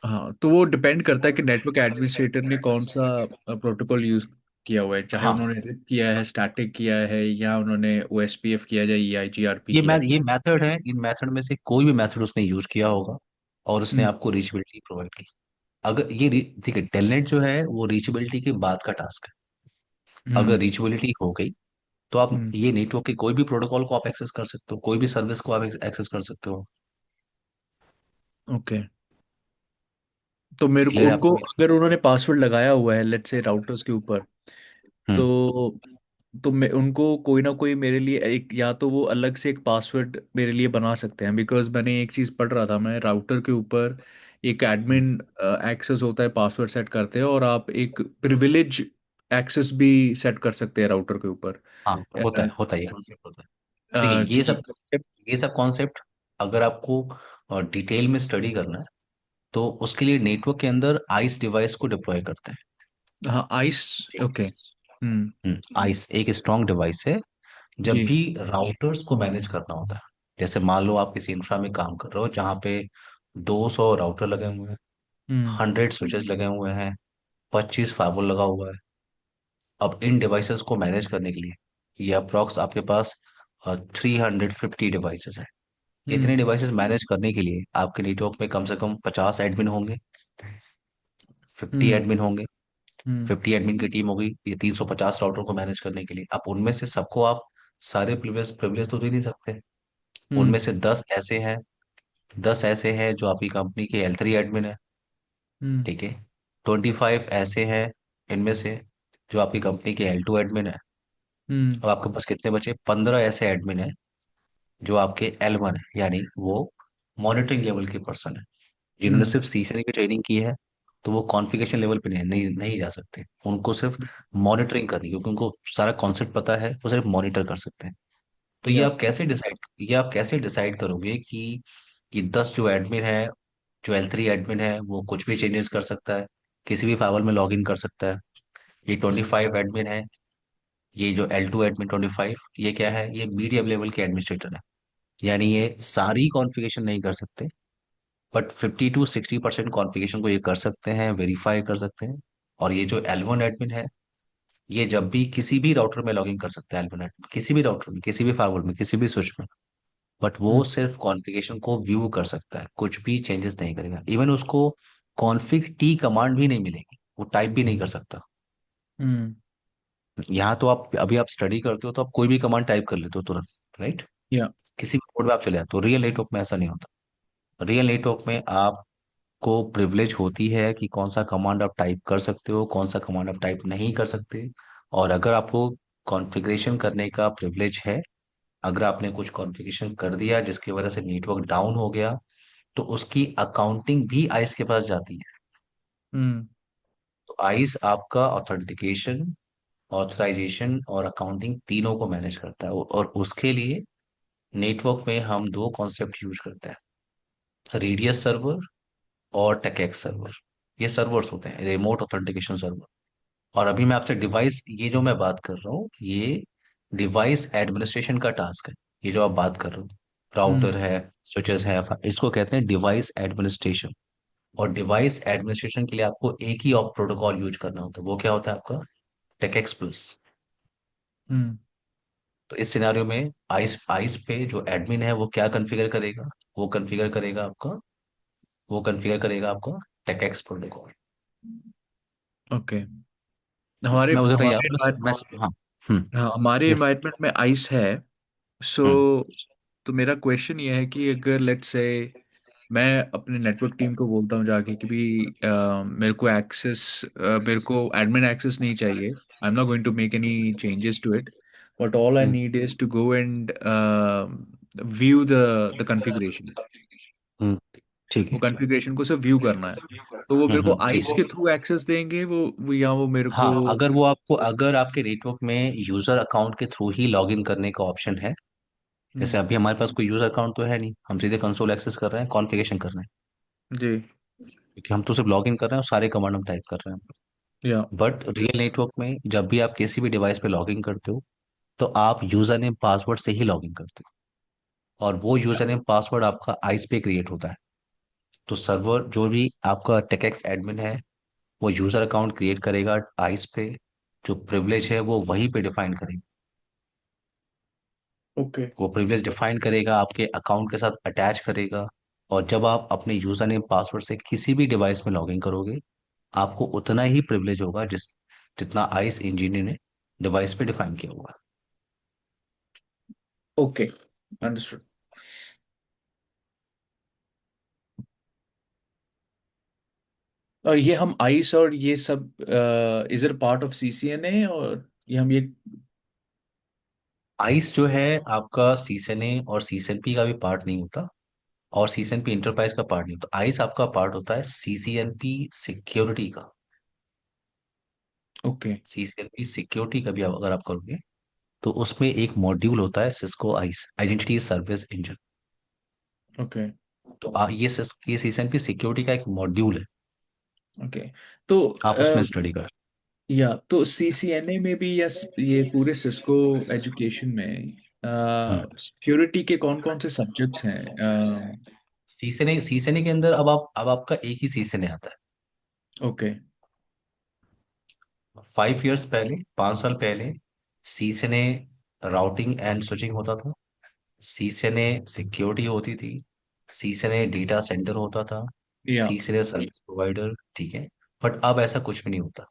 हाँ, तो वो डिपेंड करता है कि नेटवर्क एडमिनिस्ट्रेटर ने कौन सा प्रोटोकॉल यूज किया हुआ है, चाहे हाँ, उन्होंने रिप किया है, स्टैटिक किया है, या उन्होंने ओएसपीएफ किया है, या ईआईजीआरपी किया है। ये मेथड है, इन मेथड में से कोई भी मेथड उसने यूज किया होगा और उसने हम्म आपको रीचेबिलिटी प्रोवाइड की। अगर ठीक है, टेलनेट जो है वो रीचेबिलिटी के बाद का टास्क है। अगर हम्म रीचेबिलिटी हो गई तो आप हम्म। ये नेटवर्क के कोई भी प्रोटोकॉल को आप एक्सेस कर सकते हो, कोई भी सर्विस को आप एक्सेस कर सकते हो। ओके। तो मेरे को क्लियर है उनको, आपको? अगर उन्होंने पासवर्ड लगाया हुआ है लेट्स से राउटर्स के ऊपर, हम्म तो मैं उनको कोई ना कोई मेरे लिए एक, या तो वो अलग से एक पासवर्ड मेरे लिए बना सकते हैं, बिकॉज मैंने एक चीज़ पढ़ रहा था, मैं राउटर के ऊपर एक एडमिन एक्सेस होता है, पासवर्ड सेट करते हैं, और आप एक प्रिविलेज एक्सेस भी सेट कर सकते हैं राउटर के ऊपर। हाँ, अ, होता है, ये कॉन्सेप्ट होता है। ठीक है, कि ये सब कॉन्सेप्ट अगर आपको डिटेल में स्टडी करना है तो उसके लिए नेटवर्क के अंदर आइस डिवाइस को डिप्लॉय करते हैं। हाँ, आइस। ठीक ओके। आइस एक स्ट्रॉन्ग डिवाइस है। जब जी। भी राउटर्स को मैनेज करना होता है, जैसे मान लो आप किसी इंफ्रा में काम कर रहे हो जहाँ पे 200 राउटर लगे हुए हैं, हम्म 100 स्विचेस लगे हुए हैं, 25 फायरवॉल लगा हुआ है। अब इन डिवाइसेस को मैनेज करने के लिए ये अप्रॉक्स आपके पास 350 डिवाइसेस है। हम्म इतने डिवाइसेस मैनेज करने के लिए आपके नेटवर्क में कम से कम 50 एडमिन होंगे, 50 हम्म एडमिन होंगे। हम्म 50 एडमिन की टीम होगी ये 350 राउटर को मैनेज करने के लिए। अब उनमें से सबको आप सारे प्रिविलेज तो दे नहीं सकते। हम्म उनमें से 10 ऐसे हैं जो आपकी कंपनी के L3 एडमिन है। हम्म ठीक है, 25 ऐसे हैं इनमें से जो आपकी कंपनी के L2 एडमिन है। हम्म अब आपके पास कितने बचे? 15 ऐसे एडमिन है जो आपके L1 है, यानी वो मॉनिटरिंग लेवल के पर्सन है, जिन्होंने हम्म सिर्फ सीसने की ट्रेनिंग की है। तो वो कॉन्फ़िगरेशन लेवल पे नहीं जा सकते, उनको सिर्फ मॉनिटरिंग करनी है, क्योंकि उनको सारा कॉन्सेप्ट पता है, वो सिर्फ मॉनिटर कर सकते हैं। तो या ये आप कैसे डिसाइड करोगे कि ये 10 जो एडमिन है, जो L3 एडमिन है वो कुछ भी चेंजेस कर सकता है, किसी भी फाइल में लॉग इन कर सकता है। ये 25 एडमिन है, ये जो L2 एडमिन 25, ये क्या है, ये मीडियम लेवल के एडमिनिस्ट्रेटर है। यानी ये सारी कॉन्फ़िगरेशन नहीं कर सकते, बट 50 to 60% कॉन्फ़िगरेशन को ये कर सकते हैं, वेरीफाई कर सकते हैं। और ये जो L1 एडमिन है, ये जब भी किसी भी राउटर में लॉगिन कर सकता है, L1 एडमिन किसी भी राउटर में, किसी भी फायरवॉल में, किसी भी स्विच में। बट वो हम्म। सिर्फ कॉन्फ़िगरेशन को व्यू कर सकता है, कुछ भी चेंजेस नहीं करेगा। इवन उसको कॉन्फ़िग टी कमांड भी नहीं मिलेगी, वो टाइप भी नहीं कर सकता। हम्म। यहाँ तो आप अभी आप स्टडी करते हो तो आप कोई भी कमांड टाइप कर लेते हो तुरंत, राइट? या। किसी भी कोड में आप चले जाते हो। रियल नेटवर्क में ऐसा नहीं होता। रियल नेटवर्क में आपको प्रिविलेज होती है कि कौन सा कमांड आप टाइप कर सकते हो, कौन सा कमांड आप टाइप नहीं कर सकते। और अगर आपको कॉन्फ़िगरेशन करने का प्रिविलेज है, अगर आपने कुछ कॉन्फ़िगरेशन कर दिया जिसकी वजह से नेटवर्क डाउन हो गया, तो उसकी अकाउंटिंग भी आइस के पास जाती है। हम्म। तो आइस आपका ऑथेंटिकेशन, ऑथराइजेशन और अकाउंटिंग तीनों को मैनेज करता है। और उसके लिए नेटवर्क में हम दो कॉन्सेप्ट यूज करते हैं, रेडियस सर्वर और टेकेक्स सर्वर। ये सर्वर्स होते हैं, रिमोट ऑथेंटिकेशन सर्वर। और अभी मैं आपसे डिवाइस, ये जो मैं बात कर रहा हूँ, ये डिवाइस एडमिनिस्ट्रेशन का टास्क है। ये जो आप बात कर रहे हो, हम्म। राउटर है, स्विचेस है, इसको कहते हैं डिवाइस एडमिनिस्ट्रेशन। और डिवाइस एडमिनिस्ट्रेशन के लिए आपको एक ही ऑप प्रोटोकॉल यूज करना होता है, वो क्या होता है आपका, टेकेक्स प्लस। हम्म। तो इस सिनेरियो में आइस आइस पे जो एडमिन है वो क्या कॉन्फ़िगर करेगा, वो कॉन्फ़िगर करेगा आपका, वो कॉन्फ़िगर करेगा आपका टेकेक्स प्रोटोकॉल। ओके। हमारे मैं उधर नहीं जा हमारे रहा, envi- मैं हाँ। हम्म। हाँ, हमारे यस। एनवायरनमेंट में आइस है। सो हम्म। तो मेरा क्वेश्चन ये है कि अगर लेट्स से मैं अपने नेटवर्क टीम को बोलता हूँ जाके कि भी मेरे को एडमिन एक्सेस नहीं चाहिए, I am not going to make any changes to it, but all I hmm. Need is to go and view the configuration. Hmm. ठीक वो है। कॉन्फ़िगरेशन को सिर्फ व्यू करना है। तो वो मेरे को ठीक आइस है। के थ्रू एक्सेस देंगे या वो मेरे को। हाँ, अगर वो आपको, अगर आपके नेटवर्क में यूजर अकाउंट के थ्रू ही लॉग इन करने का ऑप्शन है, जैसे हम्म। अभी हमारे पास कोई यूजर अकाउंट तो है नहीं, हम सीधे कंसोल एक्सेस कर रहे हैं, कॉन्फ़िगरेशन कर रहे हैं, जी। क्योंकि हम तो सिर्फ लॉग इन कर रहे हैं और सारे कमांड हम टाइप कर रहे हैं। या। बट रियल नेटवर्क में जब भी आप किसी भी डिवाइस पे लॉग इन करते हो, तो आप यूजर नेम पासवर्ड से ही लॉग इन करते हो, और वो यूजर नेम पासवर्ड आपका आइस पे क्रिएट होता है। तो सर्वर जो भी आपका टेकेक्स एडमिन है, वो यूजर अकाउंट क्रिएट करेगा आइस पे, जो प्रिविलेज है वो वहीं पे डिफाइन करेगा। ओके। वो प्रिविलेज डिफाइन करेगा, आपके अकाउंट के साथ अटैच करेगा। और जब आप अपने यूजर नेम पासवर्ड से किसी भी डिवाइस में लॉगिन करोगे, आपको उतना ही प्रिविलेज होगा जितना आइस इंजीनियर ने डिवाइस पे डिफाइन किया हुआ ओके। अंडरस्टूड। और ये हम आइस और ये सब is it part of CCNA, और ये हम ये। है। आइस जो है आपका सीसएनए और सीसएनपी का भी पार्ट नहीं होता, और सीसीएनपी इंटरप्राइज का पार्ट नहीं होता। आइस आपका पार्ट होता है सीसीएनपी सिक्योरिटी का। ओके। सीसीएनपी सिक्योरिटी का भी अगर आप करोगे, तो उसमें एक मॉड्यूल होता है Cisco ice, identity service engine. Okay. तो ये सीसीएनपी सिक्योरिटी का एक मॉड्यूल है, ओके। तो आप उसमें स्टडी कर। या तो सीसीएनए में भी, या ये पूरे सिस्को एजुकेशन में हम्म। सिक्योरिटी के कौन कौन से सब्जेक्ट्स हैं? सीसीएनए के अंदर अब आपका एक ही सीसीएनए आता है। ओके। 5 इयर्स पहले, 5 साल पहले, सीसीएनए राउटिंग एंड स्विचिंग होता था, सीसीएनए सिक्योरिटी होती थी, सीसीएनए डेटा सेंटर होता था, या। सीसीएनए सर्विस प्रोवाइडर, ठीक है। बट अब ऐसा कुछ भी नहीं होता।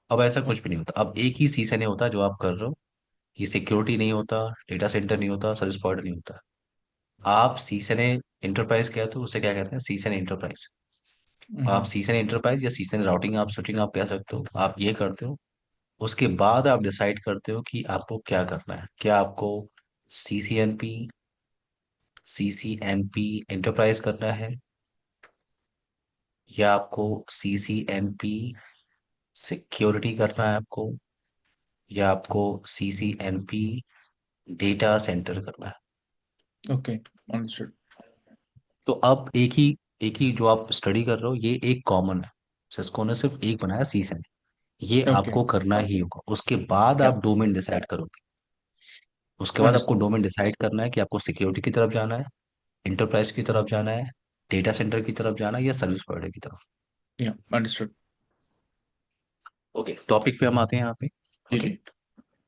अब ऐसा कुछ भी नहीं होता, अब एक ही सीसीएनए होता है जो आप कर रहे हो। ये सिक्योरिटी नहीं होता, डेटा सेंटर नहीं होता, सर्विस प्रोवाइडर नहीं होता। आप सीसीएनए इंटरप्राइज कहते हो, उसे क्या कहते हैं, सीसीएनए इंटरप्राइज। आप हम्म। सीसीएनए इंटरप्राइज या सीसीएनए राउटिंग आप स्विचिंग आप कह सकते हो, आप ये करते हो। उसके बाद आप डिसाइड करते हो कि आपको क्या करना है, क्या आपको सीसीएनपी सीसीएनपी इंटरप्राइज करना है, या आपको सीसीएनपी सिक्योरिटी करना है आपको, या आपको सीसीएनपी डेटा सेंटर करना है। ओके। अंडरस्टूड। तो अब एक ही जो आप स्टडी कर रहे हो, ये एक कॉमन है। सिस्को ने सिर्फ एक बनाया, सीसेन। ये ओके। आपको करना ही होगा। उसके बाद या आप डोमेन डिसाइड करोगे। उसके बाद आपको अंडरस्टूड। डोमेन डिसाइड करना है कि आपको सिक्योरिटी की तरफ जाना है, इंटरप्राइज की तरफ जाना है, डेटा सेंटर की तरफ जाना है, या सर्विस प्रोवाइडर की तरफ। या अंडरस्टूड। ओके, टॉपिक पे हम आते हैं यहाँ पे। जी ओके, जी।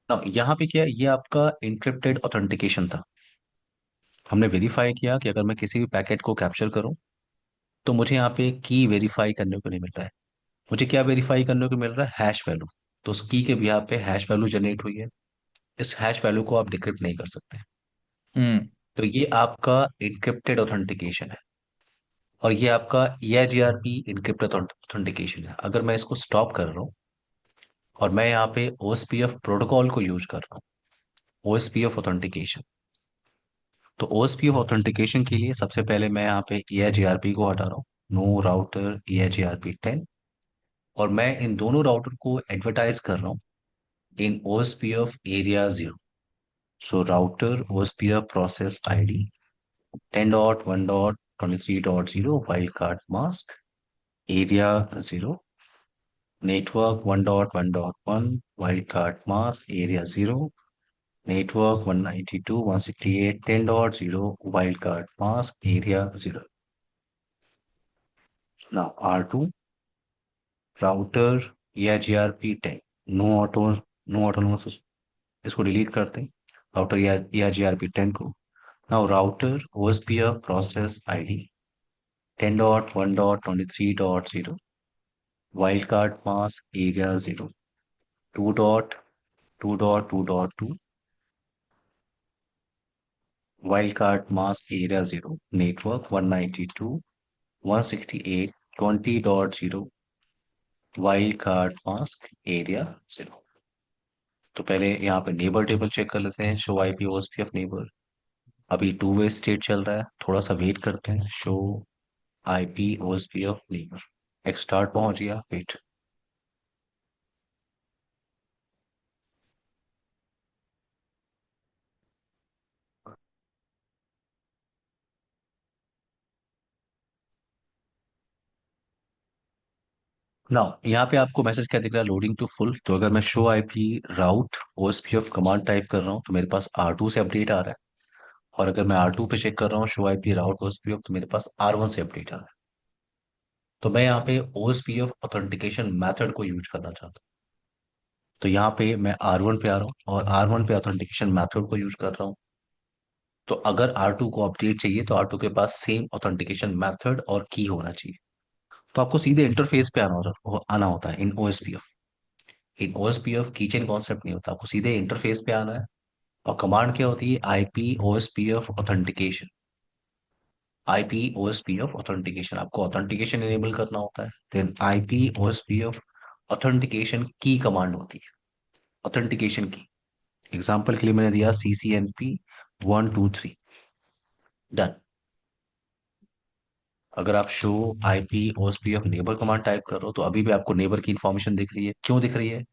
नाउ यहाँ पे क्या है, ये आपका इंक्रिप्टेड ऑथेंटिकेशन था। हमने वेरीफाई किया कि अगर मैं किसी भी पैकेट को कैप्चर करूं तो मुझे यहाँ पे की वेरीफाई करने को नहीं मिल रहा है। मुझे क्या वेरीफाई करने को मिल रहा है, हैश वैल्यू। तो उस की के बिहार पे हैश वैल्यू जनरेट हुई है। इस हैश वैल्यू को आप डिक्रिप्ट नहीं कर सकते। हम्म। तो ये आपका इंक्रिप्टेड ऑथेंटिकेशन है। और ये आपका EIGRP इंक्रिप्टेड ऑथेंटिकेशन है। अगर मैं इसको स्टॉप कर रहा हूँ और मैं यहाँ पे OSPF प्रोटोकॉल को यूज कर रहा हूँ, OSPF ऑथेंटिकेशन, तो OSPF ऑथेंटिकेशन के लिए सबसे पहले मैं यहाँ पे EIGRP को हटा रहा हूँ, नो राउटर EIGRP 10। और मैं इन दोनों राउटर को एडवर्टाइज कर रहा हूँ in OSPF area 0। So router OSPF process ID 10.1.23.0 wildcard mask area 0, network 1.1.1 wildcard mask area 0, network 192.168.10.0 wildcard mask area 0। Now R2 router EIGRP 10, no auto no autonomous, इसको delete करते हैं, router या EIGRP 10 को। Now router OSPF process ID 10.1.23.0 wildcard mask area 0, 2.2.2.2 wildcard mask area 0, network 192.168.20.0 wildcard mask area 0। तो पहले यहाँ पे neighbour table check कर लेते हैं, शो IP OSPF नेबर। अभी टू वे स्टेट चल रहा है, थोड़ा सा वेट करते हैं। शो IP OSPF नेबर, एक स्टार्ट पहुंच गया, वेट। नाउ यहाँ पे आपको मैसेज क्या दिख रहा है, लोडिंग टू फुल। तो अगर मैं शो IP राउट OSPF कमांड टाइप कर रहा हूँ तो मेरे पास R2 से अपडेट आ रहा है। और अगर मैं R2 पे चेक कर रहा हूँ शो IP राउट OSPF, तो मेरे पास R1 से अपडेट आ रहा है। तो मैं यहाँ पे OSPF ऑथेंटिकेशन मेथड को यूज करना चाहता हूँ। तो यहाँ पे मैं R1 पे आ रहा हूँ और R1 पे ऑथेंटिकेशन मेथड को यूज कर रहा हूँ। तो अगर R2 को अपडेट चाहिए तो R2 के पास सेम ऑथेंटिकेशन मेथड और की होना चाहिए। तो आपको सीधे इंटरफेस पे आना होता है इन OSPF। इन OSPF कीचेन कॉन्सेप्ट नहीं होता, आपको सीधे इंटरफेस पे आना है। और कमांड क्या होती है, IP OSPF authentication. IP OSPF authentication, आपको ऑथेंटिकेशन इनेबल करना होता है। देन IP OSPF ऑथेंटिकेशन की कमांड होती है, ऑथेंटिकेशन की। एग्जाम्पल के लिए मैंने दिया CCNP 123, डन। अगर आप show IP OSPF neighbour command type कर रहे हो तो अभी भी आपको नेबर की इंफॉर्मेशन दिख रही है। क्यों दिख रही है,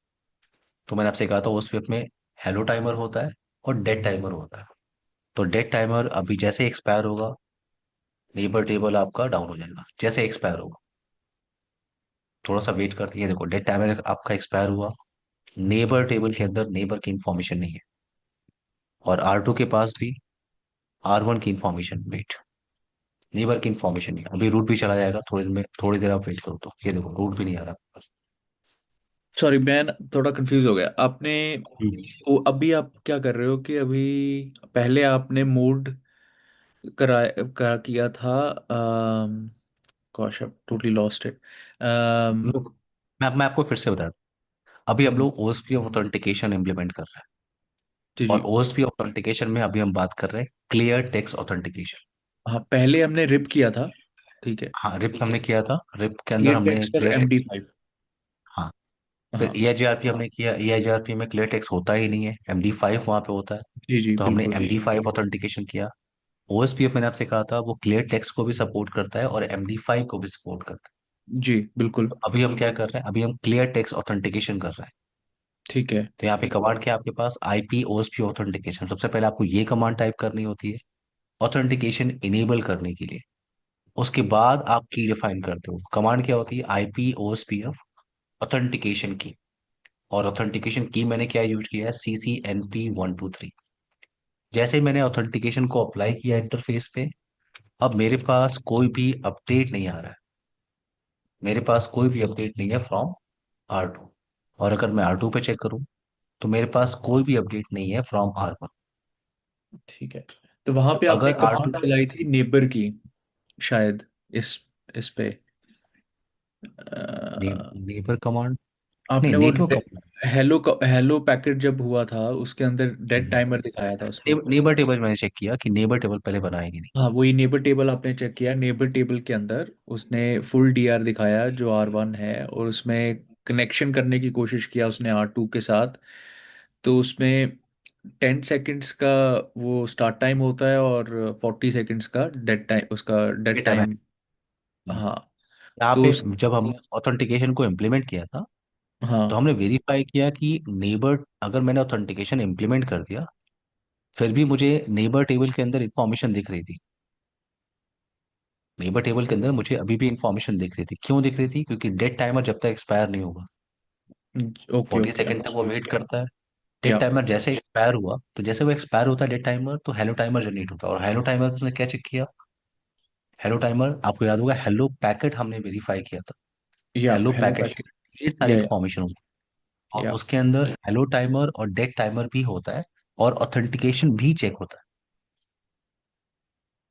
तो मैंने आपसे कहा था OSPF में हेलो टाइमर होता है और डेड टाइमर होता है। तो डेड टाइमर अभी जैसे एक्सपायर होगा, नेबर टेबल आपका डाउन हो जाएगा जैसे एक्सपायर होगा। थोड़ा सा वेट करते हैं, देखो डेड टाइमर आपका एक्सपायर हुआ, नेबर टेबल के अंदर नेबर की इंफॉर्मेशन नहीं है। और R2 के पास भी R1 की इंफॉर्मेशन, वेट, नेबर की इंफॉर्मेशन नहीं है। अभी रूट भी चला जाएगा थोड़ी देर में, थोड़ी देर आप वेट करो, तो ये देखो रूट भी नहीं आ रहा आपके पास। सॉरी, मैं थोड़ा कंफ्यूज हो गया। आपने हम्म। वो अभी आप क्या कर रहे हो कि अभी पहले आपने मूड करा का किया था। Gosh, I totally lost it. Look, मैं आपको फिर से बता दूं, अभी हम लोग OSPF ऑथेंटिकेशन इंप्लीमेंट कर रहे हैं। जी और जी। OSPF ऑथेंटिकेशन में अभी हम बात कर रहे हैं क्लियर टेक्स्ट ऑथेंटिकेशन। हाँ, पहले हमने रिप किया था। ठीक है। हाँ, रिप हमने किया था, रिप के अंदर क्लियर हमने टेक्स्ट और क्लियर टेक्स्ट। MD5। हाँ, फिर हाँ। EIGRP हमने किया, EIGRP में क्लियर टेक्स्ट होता ही नहीं है, MD5 वहां पे होता है। जी जी तो हमने बिल्कुल। MD5 ऑथेंटिकेशन किया। OSPF मैंने आपसे कहा था वो क्लियर टेक्स्ट को भी सपोर्ट करता है और MD5 को भी सपोर्ट करता है। जी बिल्कुल। तो अभी हम क्या कर रहे हैं, अभी हम क्लियर टेक्स्ट ऑथेंटिकेशन कर रहे हैं। ठीक है। तो यहाँ पे कमांड क्या है आपके पास, IP OSPF ऑथेंटिकेशन। सबसे पहले आपको ये कमांड टाइप करनी होती है ऑथेंटिकेशन इनेबल करने के लिए। उसके बाद आप की डिफाइन करते हो। कमांड क्या होती है, IP OSPF ऑथेंटिकेशन की। और ऑथेंटिकेशन की मैंने क्या यूज किया है, CCNP123। जैसे ही मैंने ऑथेंटिकेशन को अप्लाई किया इंटरफेस पे, अब मेरे पास कोई भी अपडेट नहीं आ रहा है। मेरे पास कोई भी अपडेट नहीं है फ्रॉम R2। और अगर मैं R2 पे चेक करूं तो मेरे पास कोई भी अपडेट नहीं है फ्रॉम R1। ठीक है। तो वहां तो पे आपने अगर कमांड R2, चलाई थी नेबर की, शायद, इस पे नेबर कमांड, नहीं आपने वो network command, hello hello packet जब हुआ था उसके अंदर डेड टाइमर दिखाया था उसमें। नेबर टेबल मैंने चेक किया कि नेबर टेबल पहले बनाएगी नहीं। हाँ, वही नेबर टेबल आपने चेक किया, नेबर टेबल के अंदर उसने फुल डीआर दिखाया जो R1 है, और उसमें कनेक्शन करने की कोशिश किया उसने R2 के साथ। तो उसमें 10 सेकेंड्स का वो स्टार्ट टाइम होता है और 40 सेकेंड्स का डेड टाइम, उसका डेड डेटा है। टाइम। हाँ। यहाँ तो पे जब हमने ऑथेंटिकेशन को इम्प्लीमेंट किया था, तो हाँ हमने वेरीफाई किया कि नेबर, अगर मैंने ऑथेंटिकेशन इम्प्लीमेंट कर दिया फिर भी मुझे नेबर टेबल के अंदर इंफॉर्मेशन दिख रही थी। नेबर टेबल के अंदर मुझे अभी भी इंफॉर्मेशन दिख रही थी। क्यों दिख रही थी? क्योंकि डेट टाइमर जब तक एक्सपायर नहीं होगा, ओके 40 सेकेंड ओके। तक वो वेट करता है। डेट या टाइमर जैसे एक्सपायर हुआ, तो जैसे वो एक्सपायर होता है डेट टाइमर, तो हेलो टाइमर जनरेट होता है। और हेलो टाइमर उसने क्या चेक किया? हेलो टाइमर, आपको याद होगा हेलो पैकेट हमने वेरीफाई किया था। या हेलो हेलो पैकेट पैकेट। ढेर सारी या इंफॉर्मेशन होती है, और या उसके अंदर हेलो टाइमर और डेट टाइमर भी होता है, और ऑथेंटिकेशन भी चेक होता है।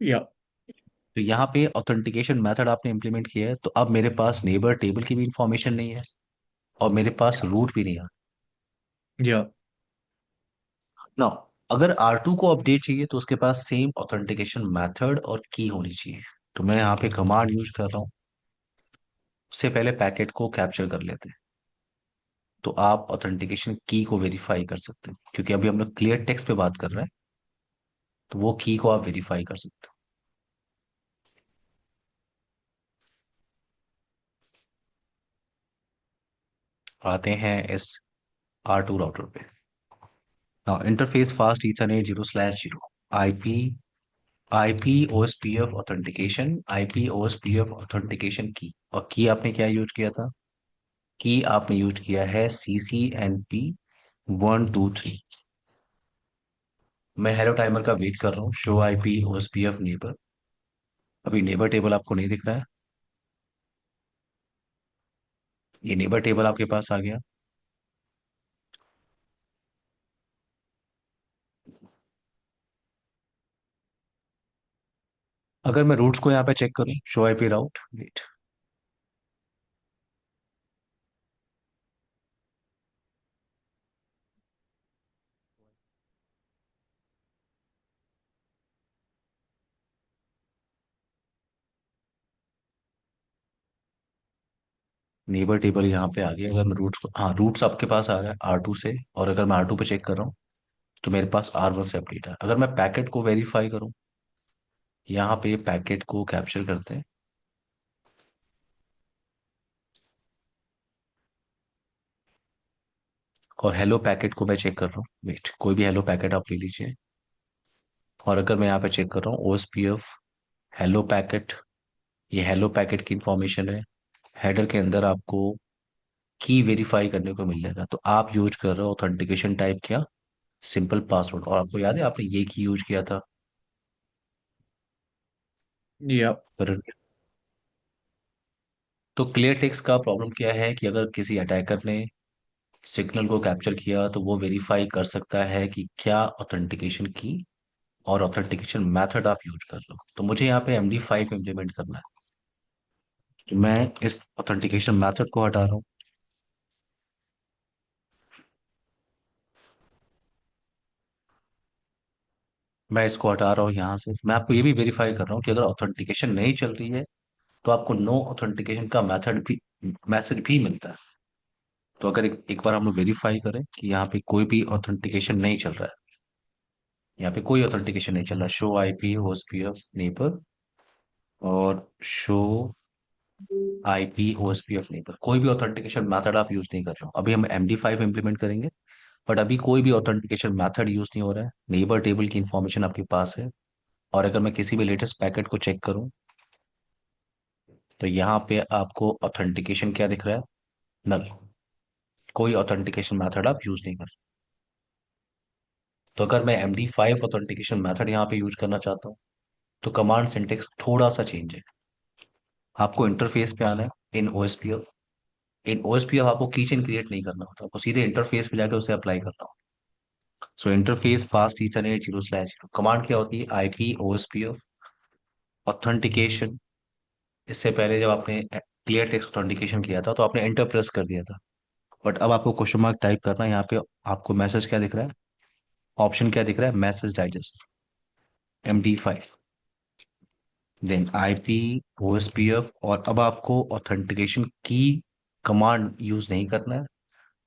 या तो यहाँ पे ऑथेंटिकेशन मेथड आपने इंप्लीमेंट किया है, तो अब मेरे पास नेबर टेबल की भी इंफॉर्मेशन नहीं है, और मेरे पास रूट भी नहीं है या ना। अगर R2 को अपडेट चाहिए तो उसके पास सेम ऑथेंटिकेशन मेथड और की होनी चाहिए। तो मैं यहाँ पे कमांड यूज कर रहा हूँ। उससे पहले पैकेट को कैप्चर कर लेते हैं, तो आप ऑथेंटिकेशन की को वेरीफाई कर सकते हैं। क्योंकि अभी हम लोग क्लियर टेक्स्ट पे बात कर रहे हैं, तो वो की को आप वेरीफाई कर सकते हो। आते हैं इस R2 राउटर पे। Interface fast ethernet 0/0 IP, IP OSPF authentication, IP OSPF authentication की। और की आपने क्या यूज किया था? की आपने यूज किया है CCNP123। मैं हेलो टाइमर का वेट कर रहा हूँ, शो आईपी ओएसपीएफ नेबर। अभी नेबर टेबल आपको नहीं दिख रहा है। ये नेबर टेबल आपके पास आ गया। अगर मैं रूट्स को यहाँ पे चेक करूँ, show IP route, wait, neighbour table यहाँ पे आ गया। अगर मैं रूट्स को, हाँ रूट्स आपके पास आ रहा है R2 से, और अगर मैं R2 पे चेक कर रहा हूँ तो मेरे पास R1 से अपडेट है। अगर मैं पैकेट को वेरीफाई करूँ, यहाँ पे पैकेट को कैप्चर करते हैं, और हेलो पैकेट को मैं चेक कर रहा हूँ। वेट, कोई भी हेलो पैकेट आप ले लीजिए। और अगर मैं यहाँ पे चेक कर रहा हूँ OSPF हेलो पैकेट, ये हेलो पैकेट की इंफॉर्मेशन है। हेडर के अंदर आपको की वेरीफाई करने को मिल जाएगा। तो आप यूज कर रहे हो ऑथेंटिकेशन टाइप किया, सिंपल पासवर्ड, और आपको याद है आपने ये की यूज किया था। या पर तो क्लियर टेक्स्ट का प्रॉब्लम क्या है कि अगर किसी अटैकर ने सिग्नल को कैप्चर किया, तो वो वेरीफाई कर सकता है कि क्या ऑथेंटिकेशन की और ऑथेंटिकेशन मेथड आप यूज कर लो। तो मुझे यहाँ पे MD5 इम्प्लीमेंट करना है। तो मैं इस ऑथेंटिकेशन मेथड को हटा रहा हूँ। मैं इसको हटा रहा हूँ यहाँ से। मैं आपको ये भी वेरीफाई कर रहा हूँ कि अगर ऑथेंटिकेशन नहीं चल रही है तो आपको नो ऑथेंटिकेशन का मेथड भी, मैसेज भी मिलता है। तो अगर एक बार हम लोग वेरीफाई करें कि यहाँ पे कोई भी ऑथेंटिकेशन नहीं चल रहा है, यहाँ पे कोई ऑथेंटिकेशन नहीं चल रहा, शो आईपी ओएसपीएफ नेबर और शो आईपी ओएसपीएफ नेबर, कोई भी ऑथेंटिकेशन मेथड आप यूज नहीं कर रहे हो। अभी हम MD5 इंप्लीमेंट करेंगे, बट अभी कोई भी ऑथेंटिकेशन मेथड यूज नहीं हो रहा है। नेबर टेबल की इंफॉर्मेशन आपके पास है। और अगर मैं किसी भी लेटेस्ट पैकेट को चेक करूं, तो यहाँ पे आपको ऑथेंटिकेशन क्या दिख रहा है? नल। कोई ऑथेंटिकेशन मेथड आप यूज नहीं कर। तो अगर मैं MD5 ऑथेंटिकेशन मेथड यहाँ पे यूज करना चाहता हूँ, तो कमांड सिंटेक्स थोड़ा सा चेंज है। आपको इंटरफेस पे आना है, इन OSPF। इन OSPF आपको कीचेन क्रिएट नहीं करना होता, आपको सीधे इंटरफेस पे जाके उसे अप्लाई करना होता। सो इंटरफेस फास्ट ईथरनेट 0/0 कमांड क्या होती है? IP OSPF authentication. इससे पहले जब आपने क्लियर टेक्स्ट ऑथेंटिकेशन किया था तो आपने एंटर प्रेस कर दिया था, बट अब आपको क्वेश्चन मार्क टाइप करना है यहाँ पे। आपको मैसेज क्या दिख रहा है? ऑप्शन क्या दिख रहा है? Message digest, MD5, then IP OSPF। और अब आपको ऑथेंटिकेशन की कमांड यूज नहीं करना है,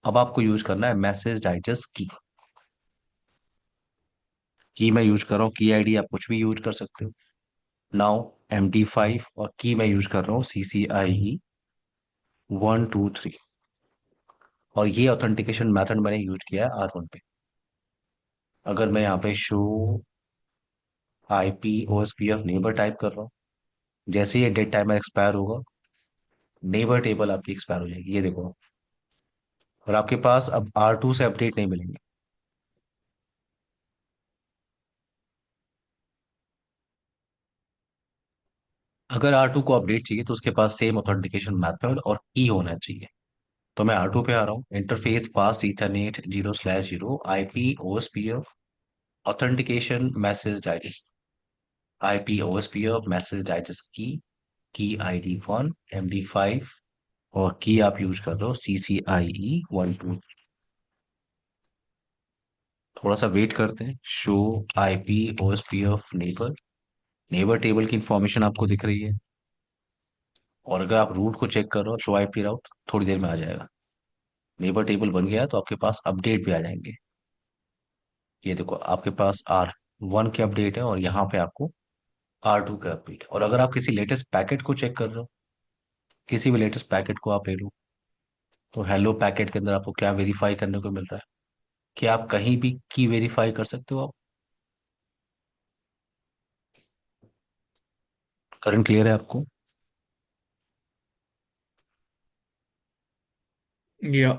अब आपको यूज करना है मैसेज डाइजेस्ट की मैं यूज कर रहा हूँ, की आईडी आप कुछ भी यूज कर सकते हो। नाउ MD5 और की मैं यूज कर रहा हूँ CCIE 1 2 3। और ये ऑथेंटिकेशन मेथड मैंने यूज किया है R1 पे। अगर मैं यहाँ पे show IP OSPF neighbour type कर रहा हूँ, जैसे ही ये डेट टाइमर एक्सपायर होगा, नेबर टेबल आपकी एक्सपायर हो जाएगी, ये देखो। और आपके पास अब R2 से अपडेट नहीं मिलेंगे। अगर R2 को अपडेट चाहिए तो उसके पास सेम ऑथेंटिकेशन मेथड और की होना चाहिए। तो मैं R2 पे आ रहा हूँ, interface fast ethernet 0/0 IP OSPF authentication message digest, IP OSPF message digest की ID 1 MD5, और की आप यूज कर रहे हो CCIE 1 2। थोड़ा सा वेट करते हैं। Show IP OSPF neighbour, neighbour table की इंफॉर्मेशन आपको दिख रही है। और अगर आप रूट को चेक कर रहे हो, शो IP राउट, थोड़ी देर में आ जाएगा। नेबर टेबल बन गया है, तो आपके पास अपडेट भी आ जाएंगे। ये देखो, आपके पास R1 के अपडेट है और यहाँ पे आपको R2 का अपडेट है। और अगर आप किसी लेटेस्ट पैकेट को चेक कर रहे हो, किसी भी लेटेस्ट पैकेट को आप ले लो, तो हेलो पैकेट के अंदर आपको क्या वेरीफाई करने को मिल रहा है? कि आप कहीं भी की वेरीफाई कर सकते हो आप। करंट क्लियर है आपको? या।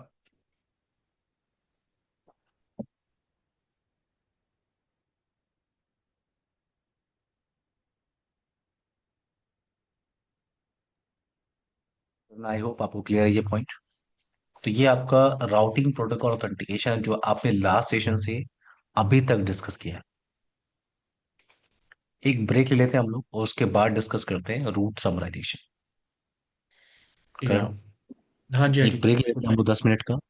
आई होप आपको क्लियर है ये पॉइंट। तो ये आपका राउटिंग प्रोटोकॉल ऑथेंटिकेशन जो आपने लास्ट सेशन से अभी तक डिस्कस किया है। एक ब्रेक ले लेते हैं हम लोग और उसके बाद डिस्कस करते हैं रूट समराइजेशन। या। करण, हाँ जी, हाँ एक जी। ब्रेक लेते हैं हम लोग 10 मिनट का, हाँ,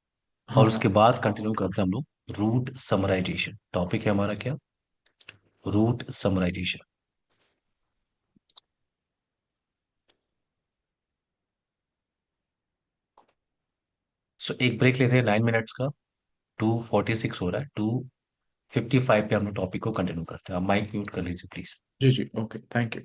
और हाँ। उसके बाद कंटिन्यू करते हैं हम लोग रूट समराइजेशन। टॉपिक है हमारा क्या? Root summarization. सो एक ब्रेक लेते हैं 9 मिनट्स का। 2:46 हो रहा है, 2:55 पे हम लोग टॉपिक को कंटिन्यू करते हैं। आप माइक म्यूट कर लीजिए प्लीज। जी, जी, ओके, थैंक यू।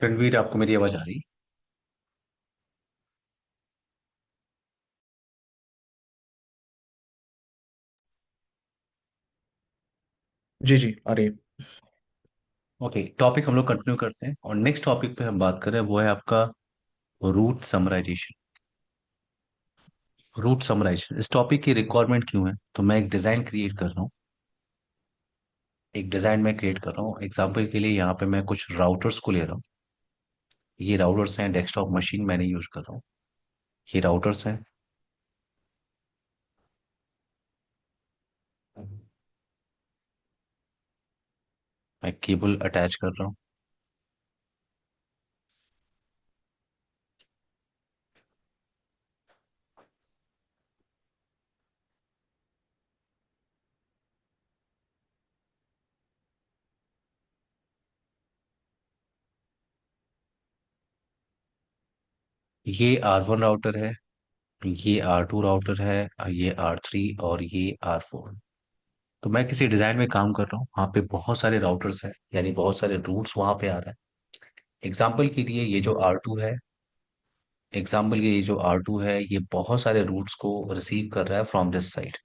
रणवीर, आपको मेरी आवाज आ रही? जी जी, अरे। ओके, टॉपिक हम लोग कंटिन्यू करते हैं और नेक्स्ट टॉपिक पे हम बात कर रहे हैं, वो है आपका रूट समराइजेशन। रूट समराइजेशन इस टॉपिक की रिक्वायरमेंट क्यों है? तो मैं एक डिजाइन क्रिएट कर रहा हूँ। एक डिजाइन मैं क्रिएट कर रहा हूँ, एग्जांपल के लिए यहाँ पे मैं कुछ राउटर्स को ले रहा हूँ। ये राउटर्स हैं, डेस्कटॉप मशीन मैंने यूज कर रहा हूँ। ये राउटर्स हैं। मैं केबल अटैच कर रहा हूँ। ये R1 राउटर है, ये R2 राउटर है, ये R3 और ये R4। तो मैं किसी डिजाइन में काम कर रहा हूँ, वहाँ पे बहुत सारे राउटर्स हैं, यानी बहुत सारे रूट्स वहाँ पे आ रहा है। एग्जाम्पल के लिए ये जो R2 है, एग्जाम्पल के ये जो R2 है, ये बहुत सारे रूट्स को रिसीव कर रहा है from this side.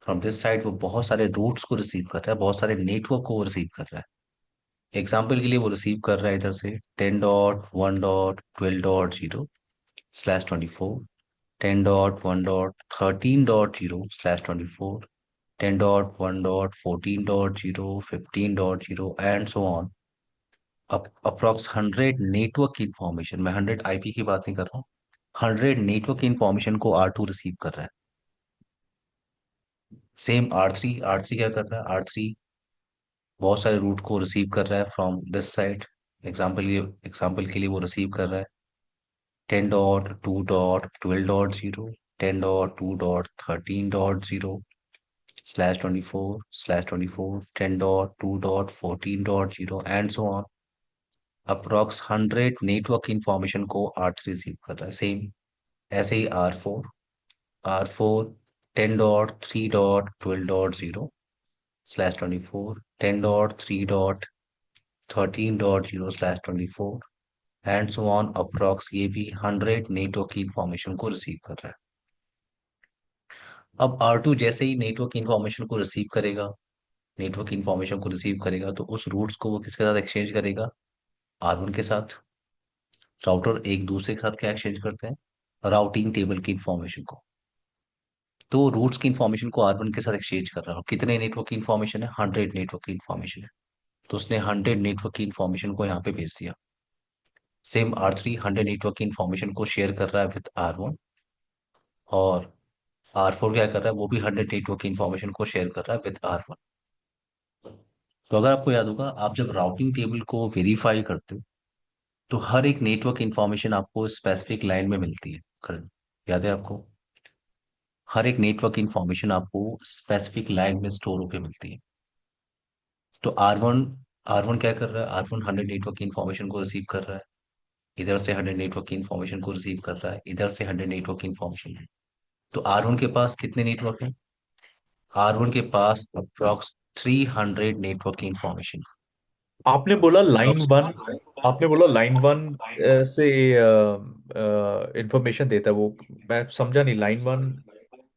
From this side वो बहुत सारे रूट्स को रिसीव कर रहा है, बहुत सारे नेटवर्क को रिसीव कर रहा है। एग्जाम्पल के लिए वो रिसीव कर रहा है इधर से 10.1.12.0/24, 10.1.13.0/24, 10.1.14.0, 15.0 अप्रोक्स 100 नेटवर्क की इंफॉर्मेशन, मैं 100 IP की बात नहीं कर रहा हूँ, 100 नेटवर्क की इंफॉर्मेशन को R2 रिसीव कर रहा है। सेम R3, R3 क्या कर रहा है? R3 बहुत सारे रूट को रिसीव कर रहा है फ्रॉम दिस साइड। एग्जाम्पल के लिए वो रिसीव कर रहा है 10.2.12.0, 10.2.13.0/24/24, 10.2.14.0 and so on. Approx 100 network information को R3 रिसीव कर रहा है। सेम ऐसे ही R4 10.3.12.0/24, 10.3.13.0/24 and so on. Approx ये भी 100 नेटवर्क की इंफॉर्मेशन को रिसीव कर रहा है। अब R2 जैसे ही नेटवर्क इंफॉर्मेशन को रिसीव करेगा, नेटवर्क इंफॉर्मेशन को रिसीव करेगा, तो उस रूट्स को वो किसके साथ एक्सचेंज करेगा? R1 के साथ। राउटर एक दूसरे के साथ क्या एक्सचेंज करते हैं? राउटिंग टेबल की इंफॉर्मेशन को। तो रूट्स की इंफॉर्मेशन को R1 के साथ एक्सचेंज कर रहा है। कितने नेटवर्क की इंफॉर्मेशन है? 100 नेटवर्क की इंफॉर्मेशन है। तो उसने 100 नेटवर्क की इंफॉर्मेशन को यहाँ पे भेज दिया। सेम R3 100 नेटवर्क की इंफॉर्मेशन को शेयर कर रहा है विद R1, और R4 क्या कर रहा है? वो भी 100 नेटवर्क की इंफॉर्मेशन को शेयर कर रहा है विद R1। तो अगर आपको याद होगा, आप जब राउटिंग टेबल को वेरीफाई करते हो, तो हर एक नेटवर्क इंफॉर्मेशन आपको स्पेसिफिक लाइन में मिलती है। करेक्ट? याद है आपको? हर एक नेटवर्क इंफॉर्मेशन आपको स्पेसिफिक लाइन में स्टोर होकर मिलती है। तो आर वन क्या कर रहा है? R1 100 नेटवर्क की इंफॉर्मेशन को रिसीव कर रहा है, इधर से 100 नेटवर्क की इंफॉर्मेशन को रिसीव कर रहा है, इधर से 100 नेटवर्क की इंफॉर्मेशन है। तो R1 के पास कितने नेटवर्क है? R1 के पास अप्रॉक्स 300 नेटवर्क की इंफॉर्मेशन। आपने बोला लाइन अप्रॉक्स वन। आपने बोला लाइन वन से इंफॉर्मेशन देता है वो। मैं समझा नहीं, लाइन वन।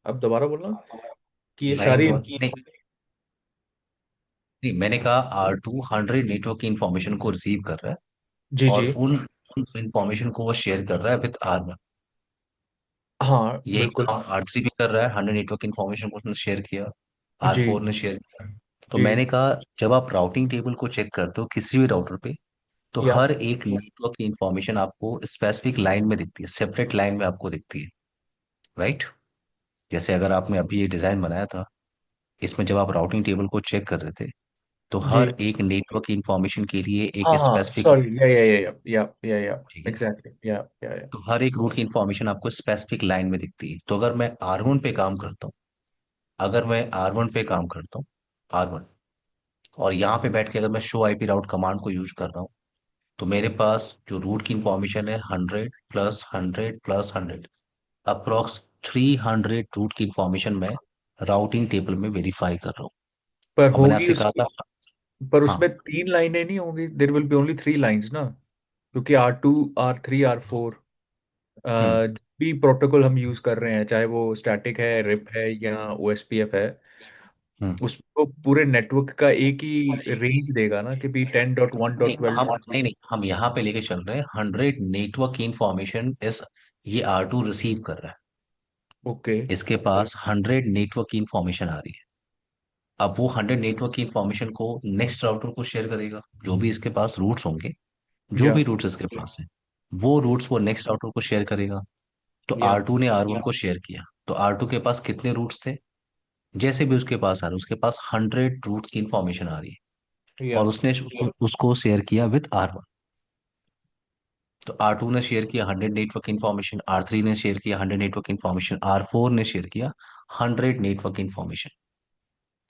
अब दोबारा बोलना कि ये लाइन सारी। वन नहीं, नहीं मैंने कहा R2 100 नेटवर्क की इंफॉर्मेशन को रिसीव कर रहा है, जी जी। और उन इंफॉर्मेशन को वो शेयर कर रहा है विद R1। हाँ यही बिल्कुल। काम R3 भी कर रहा है, 100 नेटवर्क इन्फॉर्मेशन को उसने शेयर किया, जी R4 ने शेयर किया। तो जी। मैंने कहा, जब आप राउटिंग टेबल को चेक करते हो किसी भी राउटर पे, तो या हर एक नेटवर्क की इंफॉर्मेशन आपको स्पेसिफिक लाइन में दिखती है, सेपरेट लाइन में आपको दिखती है। राइट? जैसे अगर आपने अभी ये डिजाइन बनाया था, इसमें जब आप राउटिंग टेबल को चेक कर रहे थे, तो जी। हर एक नेटवर्क की इंफॉर्मेशन के लिए एक हाँ हाँ, स्पेसिफिक, सॉरी, या ठीक है, एग्जैक्टली, या। तो हर एक रूट की इंफॉर्मेशन आपको स्पेसिफिक लाइन में दिखती है। तो अगर मैं R1 पे काम करता हूँ, अगर मैं आर वन पे काम करता हूँ, R1, और यहाँ पे बैठ के अगर मैं शो IP राउट कमांड को यूज कर रहा हूँ, तो मेरे पास जो रूट की इंफॉर्मेशन है 100 + 100 + 100, अप्रोक्स 300 रूट की इंफॉर्मेशन मैं राउटिंग टेबल में वेरीफाई कर रहा हूँ। पर और मैंने होगी आपसे उस कहा था, पर हाँ, उसमें तीन लाइनें नहीं होंगी, there will be only three lines ना। क्योंकि R2 R3 R4 हम्म भी प्रोटोकॉल हम यूज कर रहे हैं, चाहे वो स्टैटिक है, रिप है या OSPF है, हम्म। उसको पूरे नेटवर्क का एक ही रेंज देगा ना कि भी 10.1 नहीं डॉट ट्वेल्व हम नहीं नहीं हम यहाँ पे लेके चल रहे हैं 100 नेटवर्क इंफॉर्मेशन इस ये R2 रिसीव कर रहा है। ओके। इसके पास 100 नेटवर्क की इंफॉर्मेशन आ रही है। अब वो 100 नेटवर्क की इंफॉर्मेशन को नेक्स्ट राउटर को शेयर करेगा, जो भी इसके पास रूट्स होंगे, जो या भी रूट्स इसके पास हैं, वो रूट्स वो नेक्स्ट राउटर को शेयर करेगा। तो या R2 ने R1 को शेयर किया, तो R2 के पास कितने रूट्स थे? जैसे भी उसके पास आ रहा है, उसके पास 100 रूट की इंफॉर्मेशन आ रही है, या और उसने उसको शेयर किया विथ R1। तो R2 ने शेयर किया 100 नेटवर्क इन्फॉर्मेशन, R3 ने शेयर किया 100 नेटवर्क इन्फॉर्मेशन, R4 ने शेयर किया 100 नेटवर्क इन्फॉर्मेशन।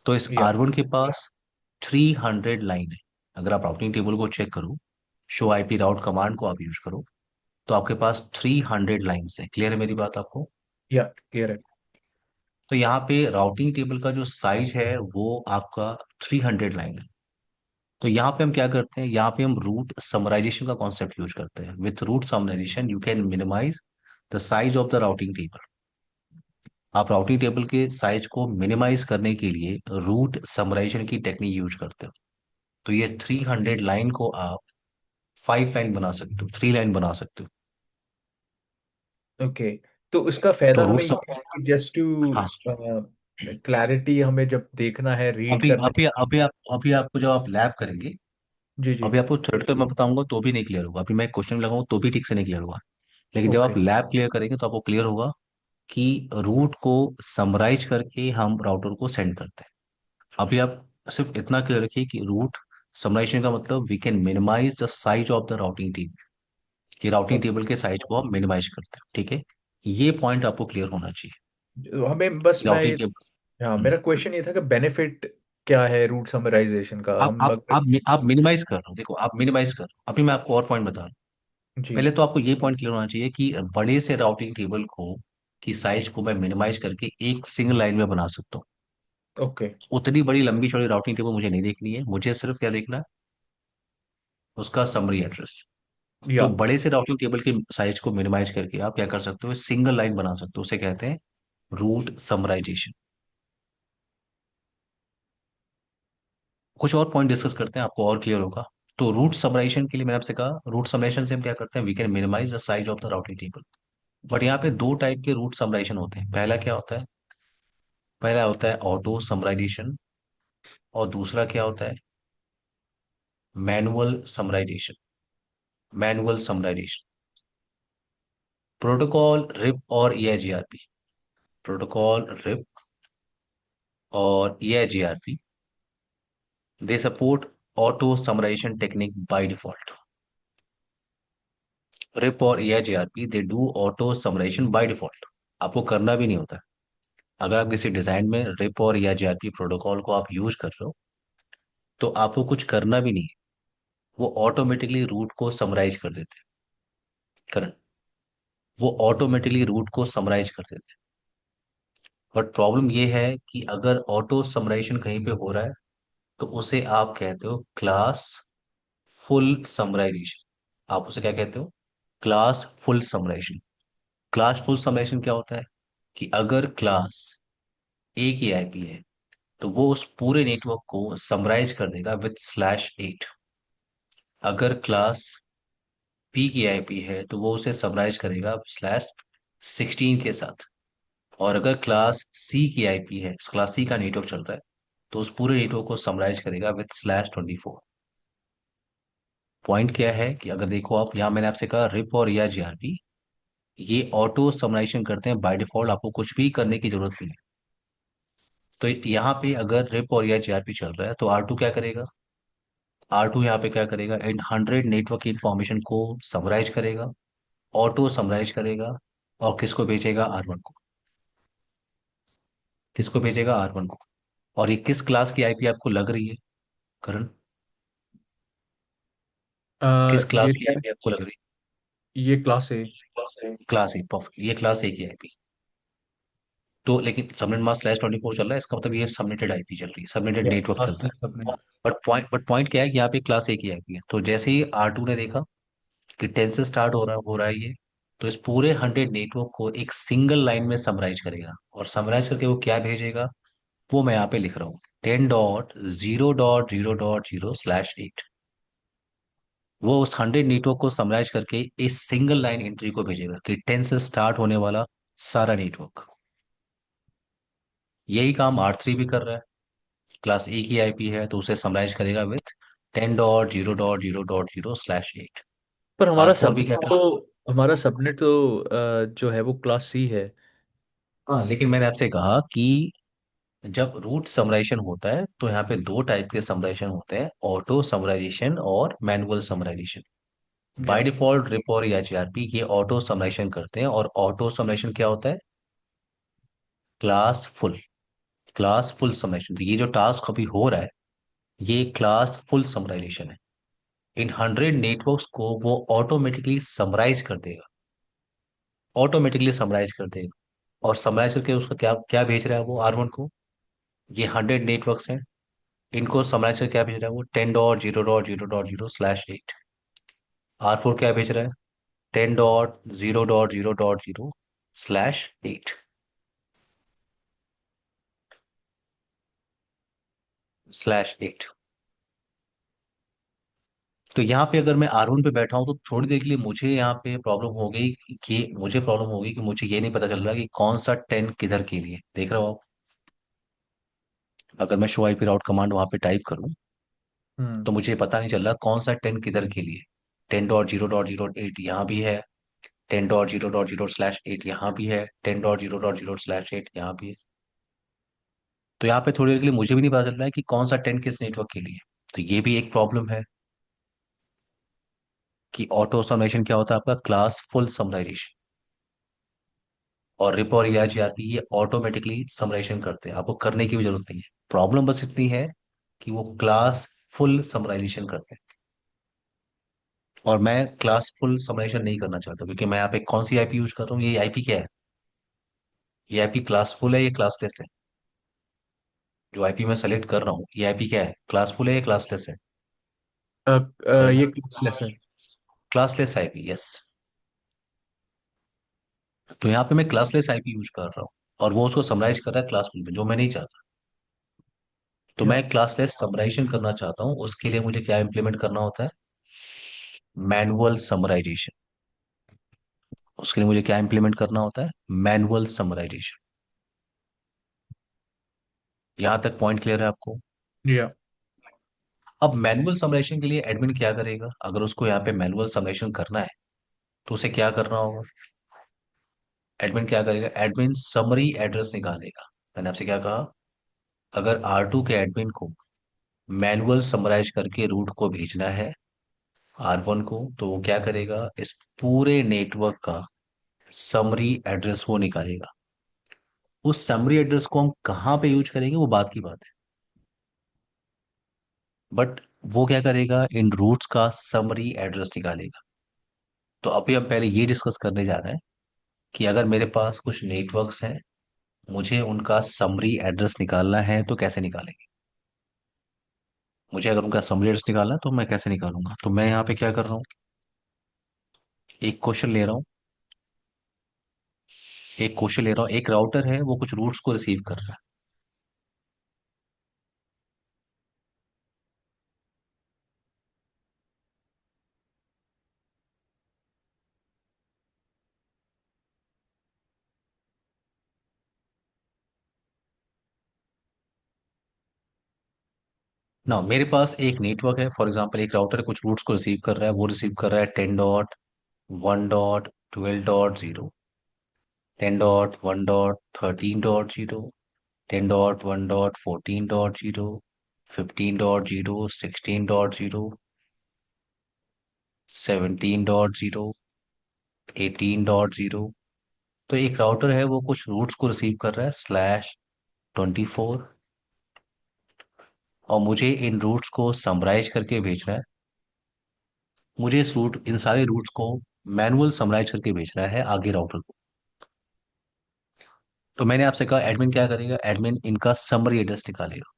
तो इस या R1 के पास 300 लाइन है। अगर आप राउटिंग टेबल को चेक करो, शो आईपी राउट कमांड को आप यूज करो, तो आपके पास 300 लाइन्स है। क्लियर है मेरी बात आपको? या क्लियर है। तो यहाँ पे राउटिंग टेबल का जो साइज है वो आपका 300 लाइन है। तो यहाँ पे हम क्या करते हैं, यहाँ पे हम रूट समराइजेशन का कॉन्सेप्ट यूज करते हैं। With route summarisation you can minimise the size of the routing table. आप राउटिंग टेबल के साइज को मिनिमाइज करने के लिए रूट समराइजेशन की टेक्निक यूज करते हो। तो ये 300 लाइन को आप 5 लाइन बना सकते हो, 3 लाइन बना सकते हो। ओके। तो उसका तो फायदा रूट हमें सब, ये है कि जस्ट टू हाँ। क्लैरिटी हमें जब देखना है, रीड अभी करना अभी अभी आप अभी आपको जब आप लैब करेंगे, है। जी जी। अभी आपको थ्योरेटिकल मैं बताऊंगा तो भी नहीं क्लियर होगा, अभी मैं क्वेश्चन लगाऊंगा तो भी ठीक से नहीं क्लियर होगा। लेकिन जब ओके। आप लैब क्लियर करेंगे तो आपको क्लियर होगा कि रूट को समराइज करके हम राउटर को सेंड करते हैं। अभी आप सिर्फ इतना क्लियर रखिए कि रूट समराइजेशन का मतलब we can minimise the size of the routing table, कि राउटिंग टेबल के साइज को हम मिनिमाइज करते हैं। ठीक है, ये पॉइंट आपको क्लियर होना चाहिए हमें बस कि मैं राउटिंग टेबल। हाँ, मेरा क्वेश्चन ये था कि बेनिफिट क्या है रूट समराइजेशन का, आप हम आप अगर। आप आप मिनिमाइज कर रहे हो, देखो आप मिनिमाइज कर रहे हो। अभी मैं आपको और पॉइंट बता रहा हूँ। जी। पहले तो आपको ये पॉइंट क्लियर होना चाहिए कि बड़े से राउटिंग टेबल को की साइज को मैं मिनिमाइज करके एक सिंगल लाइन में बना सकता हूँ। ओके। उतनी बड़ी लंबी चौड़ी राउटिंग टेबल मुझे नहीं देखनी है, मुझे सिर्फ क्या देखना है, उसका समरी एड्रेस। तो या बड़े से राउटिंग टेबल के साइज को मिनिमाइज करके आप क्या कर सकते हो, सिंगल लाइन बना सकते हो। उसे कहते हैं रूट समराइजेशन। कुछ और पॉइंट डिस्कस करते हैं, आपको और क्लियर होगा। तो रूट समराइजेशन के लिए मैंने आपसे कहा, रूट समराइजेशन से हम क्या करते हैं, we can minimise the size of the routing table. But यहाँ पे दो टाइप के रूट समराइजेशन होते हैं। पहला क्या होता है? पहला होता है ऑटो समराइजेशन, और दूसरा क्या होता है, manual summarisation. Manual summarisation, protocol RIP और EIGRP, प्रोटोकॉल रिप और EIGRP, they support auto summarisation technique by default. RIP और EIGRP they do auto summarisation by default, आपको करना भी नहीं होता। अगर आप किसी डिजाइन में रिप और EIGRP प्रोटोकॉल को आप यूज कर रहे हो, तो आपको कुछ करना भी नहीं है, वो ऑटोमेटिकली रूट को समराइज कर देते हैं। करेक्ट, वो ऑटोमेटिकली रूट को समराइज कर देते हैं। बट प्रॉब्लम ये है कि अगर ऑटो समराइजेशन कहीं पे हो रहा है, तो उसे आप कहते हो क्लास फुल समराइजेशन। आप उसे क्या कहते हो? Classful summarisation. Classful summarisation क्या होता है कि अगर क्लास ए की आईपी है, तो वो उस पूरे नेटवर्क को समराइज कर देगा विथ /8। अगर क्लास पी की आईपी है, तो वो उसे समराइज करेगा /16 के साथ। और अगर क्लास सी की आईपी है, क्लास सी का नेटवर्क चल रहा है, तो उस पूरे नेटवर्क को समराइज करेगा विथ /24। पॉइंट क्या है कि अगर देखो आप यहाँ, मैंने आपसे कहा रिप और या जीआरपी, ये ऑटो समराइजेशन करते हैं बाय डिफॉल्ट, आपको कुछ भी करने की जरूरत नहीं है। तो यहाँ पे अगर रिप और या जीआरपी चल रहा है, तो R2 क्या करेगा? R2 यहाँ पे क्या करेगा, इन 100 नेटवर्क की इंफॉर्मेशन को समराइज करेगा, ऑटो समराइज करेगा, और किसको भेजेगा? R1 को। किसको भेजेगा? R1 को। और ये किस क्लास की आईपी आपको लग रही है करण? किस ये क्लास की शायद आईपी आपको लग रही ये क्लास है। है? क्लास ए, परफेक्ट, ये क्लास ए की आईपी। तो लेकिन सबनेट मास्क /24 चल रहा है, इसका मतलब ये सबनेटेड आईपी चल रही है, सबनेटेड या नेटवर्क चल क्लास रहा सी है। सबने। बट पॉइंट क्या है कि यहाँ पे क्लास ए की आईपी है। तो जैसे ही R2 ने देखा कि 10 से स्टार्ट हो रहा है ये। तो इस पूरे 100 नेटवर्क को एक सिंगल लाइन में समराइज करेगा, और समराइज करके वो क्या भेजेगा, वो मैं यहाँ पे लिख रहा हूँ। 10.0.0.0/8। वो उस 100 नेटवर्क को समराइज करके इस सिंगल लाइन एंट्री को भेजेगा कि 10 से स्टार्ट होने वाला सारा नेटवर्क। यही काम R3 भी कर रहा है। क्लास ए की आईपी है तो उसे समराइज करेगा विथ 10.0.0.0/8। पर आर हमारा फोर भी सबनेट क्या तो कर हमारा सबनेट तो जो है वो क्लास सी है। हाँ, लेकिन मैंने आपसे कहा कि जब रूट समराइजेशन होता है तो यहाँ पे दो टाइप के समराइजेशन होते हैं, ऑटो समराइजेशन और मैनुअल समराइजेशन। बाय या डिफॉल्ट रिप और EIGRP ये ऑटो समराइजेशन करते हैं, और ऑटो समराइजेशन क्या होता है, classful. Classful summarisation, तो ये जो टास्क अभी हो रहा है ये क्लास फुल समराइजेशन है। इन 100 नेटवर्क्स को वो ऑटोमेटिकली समराइज कर देगा, ऑटोमेटिकली समराइज कर देगा। और समराइज करके उसका क्या क्या भेज रहा है वो R1 को, ये 100 नेटवर्क्स हैं, इनको समराइज करके क्या भेज रहा है वो 10.0.0.0/8। R4 क्या भेज रहा है, 10.0.0.0/8 /8। तो यहाँ पे अगर मैं R1 पे बैठा हूँ तो थोड़ी देर के लिए मुझे यहाँ पे प्रॉब्लम हो गई, कि मुझे प्रॉब्लम हो गई कि मुझे ये नहीं पता चल रहा कि कौन सा 10 किधर के लिए, देख रहे हो आप। अगर मैं शो IP राउट कमांड वहां पे टाइप करूँ हम्म। तो मुझे पता नहीं चल रहा कौन सा 10 किधर के लिए। 10.0.0.8 यहाँ भी है, 10.0.0/8 यहाँ भी है, 10.0.0/8 यहाँ भी है। तो यहाँ पे थोड़ी देर के लिए मुझे भी नहीं पता चल रहा है कि कौन सा 10 किस नेटवर्क के लिए। तो ये भी एक प्रॉब्लम है कि ऑटो समराइजेशन क्या होता है आपका, क्लास फुल समराइजेशन। और रिप और EIGRP ये ऑटोमेटिकली समराइजेशन करते हैं, आपको करने की भी जरूरत नहीं है। प्रॉब्लम बस इतनी है कि वो क्लास फुल समराइजेशन करते हैं, और मैं क्लास फुल समराइजेशन नहीं करना चाहता, क्योंकि मैं यहाँ पे कौन सी आईपी यूज कर रहा हूँ, ये आईपी क्या है, ये आईपी क्लास फुल है, ये क्लासलेस है। जो आईपी मैं सेलेक्ट कर रहा हूँ ये आईपी क्या है, क्लासफुल है या क्लासलेस है। ये क्लासलेस है। Classless IP, yes. तो यहाँ पे मैं क्लासलेस आईपी यूज कर रहा हूँ, और वो उसको समराइज कर रहा है क्लासफुल में, जो मैं नहीं चाहता। तो या मैं क्लासलेस समराइजेशन करना चाहता हूँ, उसके लिए मुझे क्या इंप्लीमेंट करना होता है, मैनुअल समराइजेशन। उसके लिए मुझे क्या इंप्लीमेंट करना होता है, मैनुअल समराइजेशन। यहां तक पॉइंट क्लियर है आपको। या अब मैनुअल समराइजेशन के लिए एडमिन क्या करेगा, अगर उसको यहाँ पे मैनुअल समराइजेशन करना है तो उसे क्या करना होगा। एडमिन क्या करेगा, एडमिन समरी एड्रेस निकालेगा। मैंने आपसे क्या कहा, अगर R2 के एडमिन को मैनुअल समराइज करके रूट को भेजना है R1 को, तो वो क्या करेगा, इस पूरे नेटवर्क का समरी एड्रेस वो निकालेगा। उस समरी एड्रेस को हम कहाँ पे यूज करेंगे वो बात की बात है, बट वो क्या करेगा, इन रूट्स का समरी एड्रेस निकालेगा। तो अभी हम पहले ये डिस्कस करने जा रहे हैं कि अगर मेरे पास कुछ नेटवर्क्स हैं, मुझे उनका समरी एड्रेस निकालना है तो कैसे निकालेंगे। मुझे अगर उनका समरी एड्रेस निकालना है तो मैं कैसे निकालूंगा, तो मैं यहाँ पे क्या कर रहा हूँ, एक क्वेश्चन ले रहा हूँ। एक क्वेश्चन ले रहा हूँ, एक राउटर है वो कुछ रूट्स को रिसीव कर रहा है। ना, मेरे पास एक नेटवर्क है, फॉर एग्जांपल एक राउटर कुछ रूट्स को रिसीव कर रहा है, वो रिसीव कर रहा है 10.1.12.0, 10.1.13.0, 10.1.14.0, 15.0, 16.0, 17.0, 18.0। तो एक राउटर है वो कुछ रूट्स को रिसीव कर रहा है /24, और मुझे इन रूट्स को समराइज करके भेजना है। मुझे इन सारे रूट्स को मैनुअल समराइज करके भेजना है आगे राउटर को। तो मैंने आपसे कहा एडमिन क्या करेगा, एडमिन इनका समरी एड्रेस निकालेगा।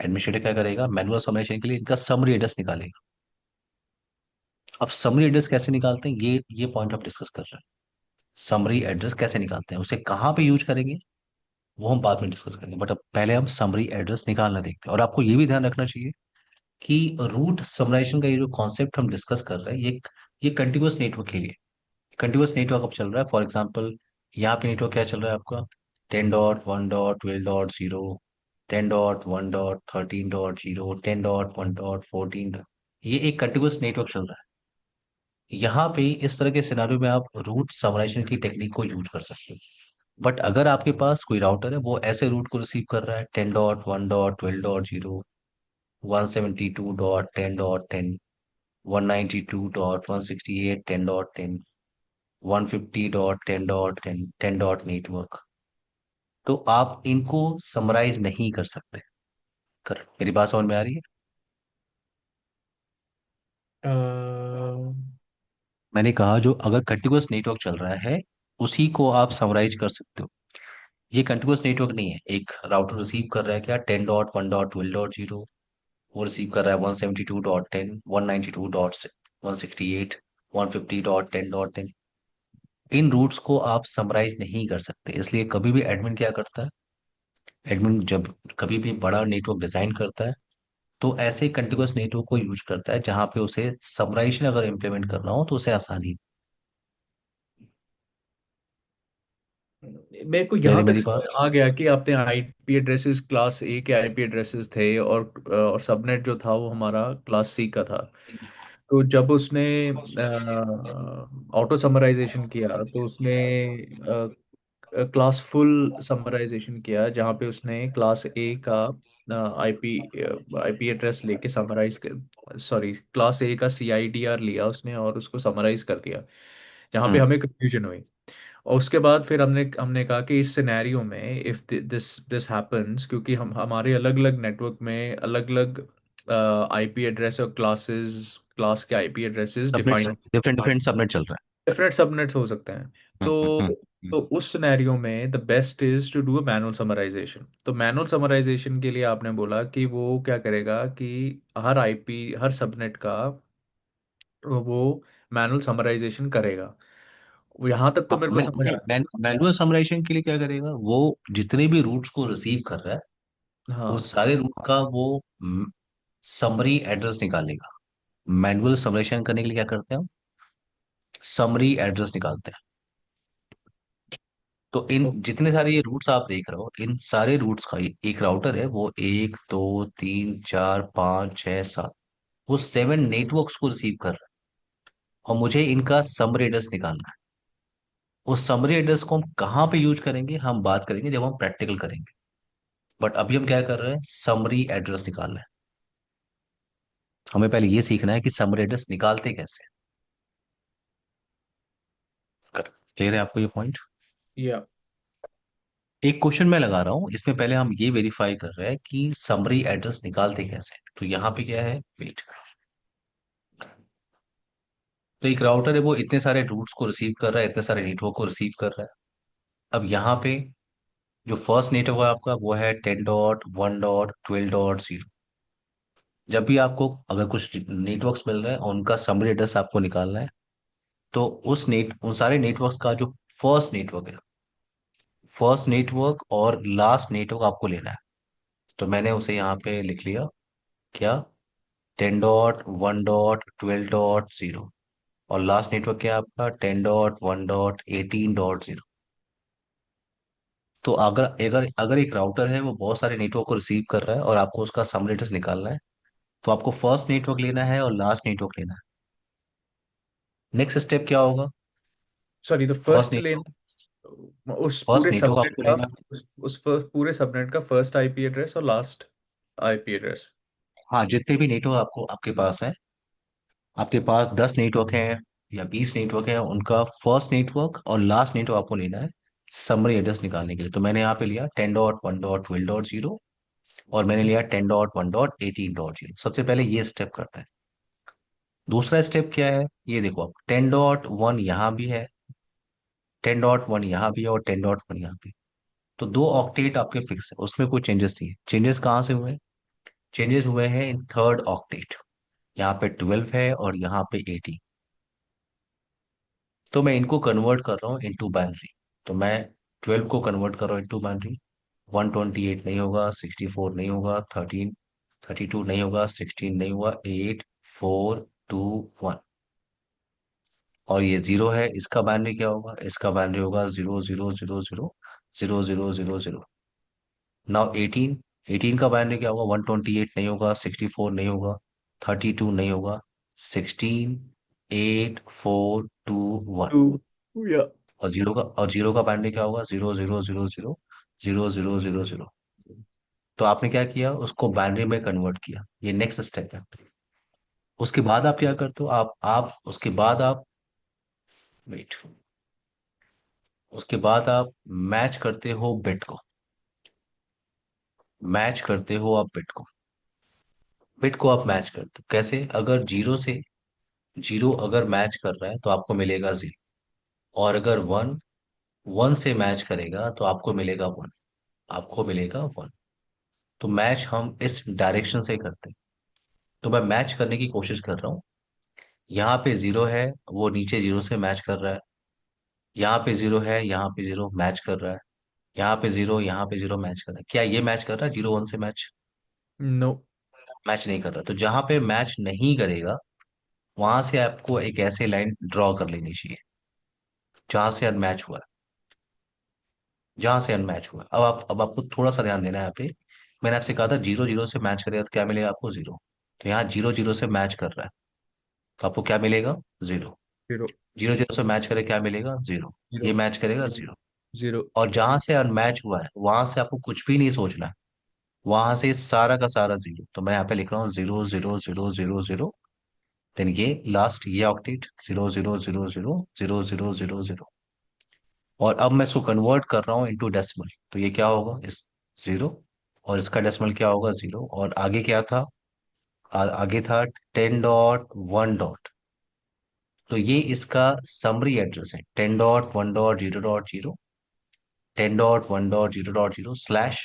एडमिनिस्ट्रेटर क्या करेगा, मैनुअल समराइजेशन के लिए इनका समरी एड्रेस निकालेगा। अब समरी एड्रेस कैसे निकालते हैं, ये पॉइंट आप डिस्कस कर रहे हैं। समरी एड्रेस कैसे निकालते हैं, उसे कहाँ पे यूज करेंगे, वो हम बाद में डिस्कस करेंगे, बट अब पहले हम समरी एड्रेस निकालना देखते हैं। और आपको ये भी ध्यान रखना चाहिए कि रूट समराइजेशन का ये जो कॉन्सेप्ट हम डिस्कस कर रहे हैं, ये कंटिन्यूअस नेटवर्क के लिए। कंटिन्यूअस नेटवर्क अब चल रहा है, फॉर एग्जांपल यहाँ पे नेटवर्क क्या चल रहा है आपका, 10.1.12.0, 10.1.13.0, 10.1.14। ये एक कंटिन्यूअस नेटवर्क चल रहा है। यहाँ पे इस तरह के सिनारियो में आप रूट समराइजेशन की टेक्निक को यूज कर सकते हो। बट अगर आपके पास कोई राउटर है, वो ऐसे रूट को रिसीव कर रहा है, 10.1.12.0, 172.10.10, 192.168.10.10, 150.10.10, 10 डॉट नेटवर्क, तो आप इनको समराइज नहीं कर सकते। कर मेरी बात समझ में आ रही है? अ, मैंने कहा जो अगर कंटिन्यूअस नेटवर्क चल रहा है, उसी को आप समराइज कर सकते हो। ये कंटिन्यूअस नेटवर्क नहीं है। एक राउटर रिसीव कर रहा है क्या, 10.1.12.0, वो रिसीव कर रहा है 172.10, 192.168, 150.10.10। इन रूट्स को आप समराइज नहीं कर सकते, इसलिए कभी भी एडमिन क्या करता है, एडमिन जब कभी भी बड़ा नेटवर्क डिजाइन करता है, तो ऐसे कंटिन्यूअस नेटवर्क को यूज करता है जहां पे उसे समराइजेशन अगर इम्प्लीमेंट करना हो तो उसे आसानी। मेरे को क्लियर है यहाँ तक मेरी समझ बात? आ गया कि आपने आईपी एड्रेसेस क्लास ए के आईपी एड्रेसेस थे, और सबनेट जो था वो हमारा क्लास सी का था। तो जब उसने ऑटो समराइजेशन किया तो उसने क्लास फुल समराइजेशन किया, जहाँ पे उसने क्लास ए का आईपी आईपी एड्रेस लेके समराइज कर, सॉरी, क्लास ए का सीआईडीआर लिया उसने और उसको समराइज कर दिया, जहाँ पे हम्म। हमें कंफ्यूजन हुई। और उसके बाद फिर हमने हमने कहा कि इस सिनेरियो में इफ दिस दिस हैपेंस, क्योंकि हम हमारे अलग अलग नेटवर्क में अलग अलग आईपी एड्रेस और क्लास के IP addresses subnet, define, different different subnet चल रहा डिफरेंट सबनेट्स हो सकते हैं। है। तो हम्म। तो उस सिनेरियो में the best is to do a manual summarisation. तो मैनुअल समराइजेशन के लिए आपने बोला कि वो क्या करेगा कि हर आईपी, हर सबनेट का वो मैनुअल समराइजेशन करेगा। यहाँ तक तो हाँ, मेरे को समझ आ मैनुअल समराइजेशन के लिए क्या करेगा, वो जितने भी रूट्स को रिसीव कर रहा है, वो हाँ। सारे रूट का वो समरी एड्रेस निकालेगा। मैनुअल समराइजेशन करने के लिए क्या करते हैं हम, समरी एड्रेस निकालते हैं। तो इन जितने सारे ये रूट्स आप देख रहे हो, इन सारे रूट्स का एक राउटर है, वो 1 2 3 4 5 6 7, वो 7 नेटवर्क्स को रिसीव कर रहा है, और मुझे इनका समरी एड्रेस निकालना है। उस समरी एड्रेस को हम कहाँ पे यूज करेंगे, हम बात करेंगे जब हम प्रैक्टिकल करेंगे। बट अभी हम क्या कर रहे हैं, समरी एड्रेस निकालना है। हमें पहले ये सीखना है कि समरी एड्रेस निकालते कैसे। क्लियर है आपको ये पॉइंट? या एक क्वेश्चन मैं लगा रहा हूं, इसमें पहले हम ये वेरीफाई कर रहे हैं कि समरी एड्रेस निकालते कैसे। तो यहाँ पे क्या है, वेट। तो एक राउटर है, वो इतने सारे रूट्स को रिसीव कर रहा है, इतने सारे नेटवर्क को रिसीव कर रहा है। अब यहाँ पे जो फर्स्ट नेटवर्क है आपका, वो है 10.1.12.0। जब भी आपको अगर कुछ नेटवर्क्स मिल रहे हैं और उनका समरी एड्रेस आपको निकालना है, तो उन सारे नेटवर्क्स का जो फर्स्ट नेटवर्क है, फर्स्ट नेटवर्क और लास्ट नेटवर्क आपको लेना है। तो मैंने उसे यहाँ पे लिख लिया, क्या, 10.1.12.0, और लास्ट नेटवर्क क्या है आपका, 10.1.18.0। तो अगर अगर अगर एक राउटर है, वो बहुत सारे नेटवर्क को रिसीव कर रहा है और आपको उसका सम एड्रेस निकालना है, तो आपको फर्स्ट नेटवर्क लेना है और लास्ट नेटवर्क लेना है। नेक्स्ट स्टेप क्या होगा, sorry, the first first lane, network, उस फर्स्ट पूरे नेटवर्क सबनेट आपको का, लेना है। पूरे सबनेट का फर्स्ट आईपी एड्रेस और लास्ट आईपी एड्रेस। हाँ, जितने भी नेटवर्क आपको आपके पास है, आपके पास 10 नेटवर्क हैं या 20 नेटवर्क है, उनका फर्स्ट नेटवर्क और लास्ट नेटवर्क आपको लेना है समरी एड्रेस निकालने के लिए। तो मैंने यहाँ पे लिया 10.1.12.0, और मैंने लिया 10.1.18.0। सबसे पहले ये स्टेप करते हैं। दूसरा स्टेप क्या है, ये देखो आप, 10.1 यहाँ भी है, 10.1 यहाँ भी है, और 10.1 यहाँ भी। तो दो ऑक्टेट आपके फिक्स है, उसमें कोई चेंजेस नहीं है। चेंजेस कहाँ से हुए हैं, चेंजेस हुए हैं इन थर्ड ऑक्टेट। यहाँ पे 12 है और यहाँ पे 18। तो मैं इनको कन्वर्ट कर रहा हूँ इनटू बाइनरी। तो मैं 12 को कन्वर्ट कर रहा हूँ इनटू बाइनरी। 128 नहीं होगा, 64 नहीं होगा, 13, 32 नहीं होगा, 16 नहीं होगा, 8, 4, 2, 1। और ये जीरो है, इसका बाइनरी क्या होगा? इसका बाइनरी होगा 0, 0, 0, 0, 0, 0, 0, 0, 0। नाउ 18, 18 का बाइनरी क्या होगा? 128 नहीं होगा, 64 नहीं होगा, 32 नहीं होगा, 16, 8, 4, 2, 1। टू या और जीरो का बाइनरी क्या होगा? 0, 0, 0, 0, 0, 0, 0, 0, 0। तो आपने क्या किया? उसको बाइनरी में कन्वर्ट किया। ये नेक्स्ट स्टेप है। उसके बाद आप क्या करते हो? आप उसके बाद आप वेट, उसके बाद आप मैच करते हो बिट को। मैच करते हो आप बिट को। बिट को आप मैच करते हो कैसे? अगर जीरो से जीरो अगर मैच कर रहा है तो आपको मिलेगा जीरो। और अगर वन वन से मैच करेगा तो आपको मिलेगा वन। आपको मिलेगा वन। तो मैच हम इस डायरेक्शन से करते हैं। तो मैं मैच करने की कोशिश कर रहा हूँ। यहाँ पे जीरो है, वो नीचे जीरो से मैच कर रहा है। यहाँ पे जीरो है, यहाँ पे जीरो मैच कर रहा है। यहाँ पे जीरो, यहाँ पे जीरो मैच कर रहा है। क्या ये मैच कर रहा है जीरो वन से मैच? नो। मैच नहीं कर रहा। तो जहां पे मैच नहीं करेगा वहां से आपको एक ऐसे लाइन ड्रॉ कर लेनी चाहिए जहां से अनमैच हुआ है। जहां से अनमैच हुआ है। अब आपको थोड़ा सा ध्यान देना है यहाँ पे। मैंने आपसे कहा था जीरो जीरो से मैच करेगा तो क्या मिलेगा आपको? जीरो। तो यहाँ जीरो जीरो से मैच कर रहा है तो आपको क्या मिलेगा? जीरो। जीरो। जीरो जीरो से मैच करे क्या मिलेगा? जीरो। जीरो। ये मैच करेगा जीरो। जीरो। और जहां से अनमैच हुआ है वहां से आपको कुछ भी नहीं सोचना है। वहां से सारा का सारा जीरो। तो मैं यहाँ पे लिख रहा हूँ 0, 0, 0, 0, 0। देन ये लास्ट ये ऑक्टेट 0, 0, 0, 0, 0, 0, 0, 0। और अब मैं इसको कन्वर्ट कर रहा हूँ इनटू डेसिमल। तो ये क्या होगा? इस जीरो। और इसका डेसिमल क्या होगा? जीरो। और आगे क्या था? आगे था 10.1 डॉट। तो ये इसका समरी एड्रेस है। 10.1.0.0, 10.1.0.0 स्लैश।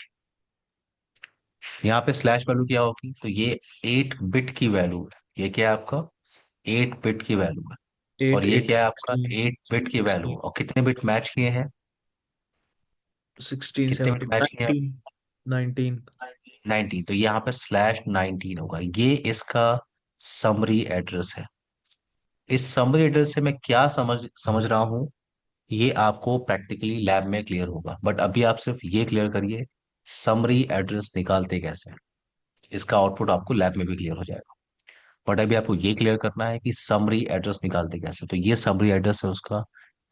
यहाँ पे स्लैश वैल्यू क्या होगी? तो ये 8 बिट की वैल्यू है। ये क्या है आपका? 8 बिट की वैल्यू है। और एट ये एट क्या है आपका? 16 एट बिट की वैल्यू है। 16 और कितने बिट मैच किए हैं? 16 कितने बिट 17 मैच किए हैं? 19 19। 19। तो यहाँ पे /19 होगा। ये इसका समरी एड्रेस है। इस समरी एड्रेस से मैं क्या समझ समझ रहा हूँ ये आपको प्रैक्टिकली लैब में क्लियर होगा। बट अभी आप सिर्फ ये क्लियर करिए समरी एड्रेस निकालते कैसे हैं। इसका आउटपुट आपको लैब में भी क्लियर हो जाएगा। बट अभी आपको ये क्लियर करना है कि समरी एड्रेस निकालते कैसे। तो ये समरी एड्रेस है उसका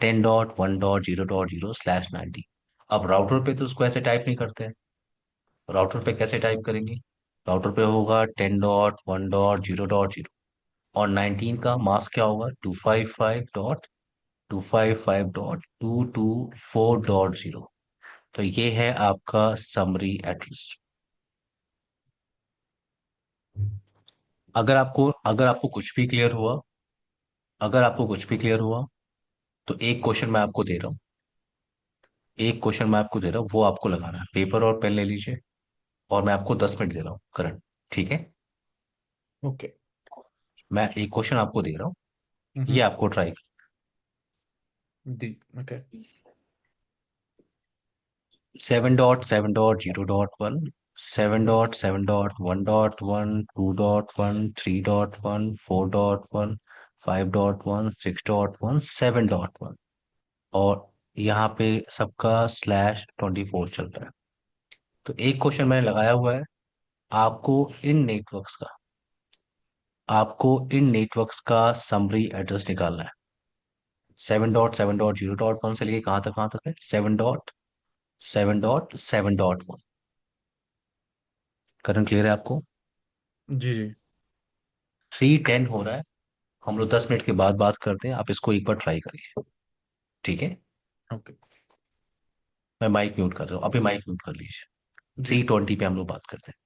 10.1.0.0/90। अब राउटर पे तो उसको ऐसे टाइप नहीं करते हैं। राउटर पे कैसे टाइप करेंगे? राउटर पे होगा 10.1.0.0। और 19 का मास्क क्या होगा? 255.255.224.0। तो ये है आपका समरी एड्रेस। अगर आपको कुछ भी क्लियर हुआ, अगर आपको कुछ भी क्लियर हुआ तो एक क्वेश्चन मैं आपको दे रहा हूँ। एक क्वेश्चन मैं आपको दे रहा हूँ, वो आपको लगाना है। पेपर और पेन ले लीजिए। और मैं आपको 10 मिनट दे रहा हूँ करंट। ठीक है? ओके। मैं एक क्वेश्चन आपको दे रहा हूँ। ये हम्म। आपको ट्राई। दी। ओके। 7.7.0.1, 7.7.1.1, 2.1, 3.1, 4.1, 5.1, 6.1, 7.1। और यहाँ पे सबका /24 चल रहा है। तो एक क्वेश्चन मैंने लगाया हुआ है। आपको इन नेटवर्क्स का आपको इन नेटवर्क्स का समरी एड्रेस निकालना है। 7.7.0.1 से लेके कहाँ तक है? 7.7.7.1। करंट क्लियर है आपको? जी जी। 3:10 हो रहा है। हम लोग 10 मिनट के बाद बात करते हैं। आप इसको एक बार ट्राई करिए। ठीक है? ओके। मैं माइक म्यूट कर रहा हूँ। अभी माइक म्यूट कर लीजिए। जी। 3:20 पे हम लोग बात करते हैं।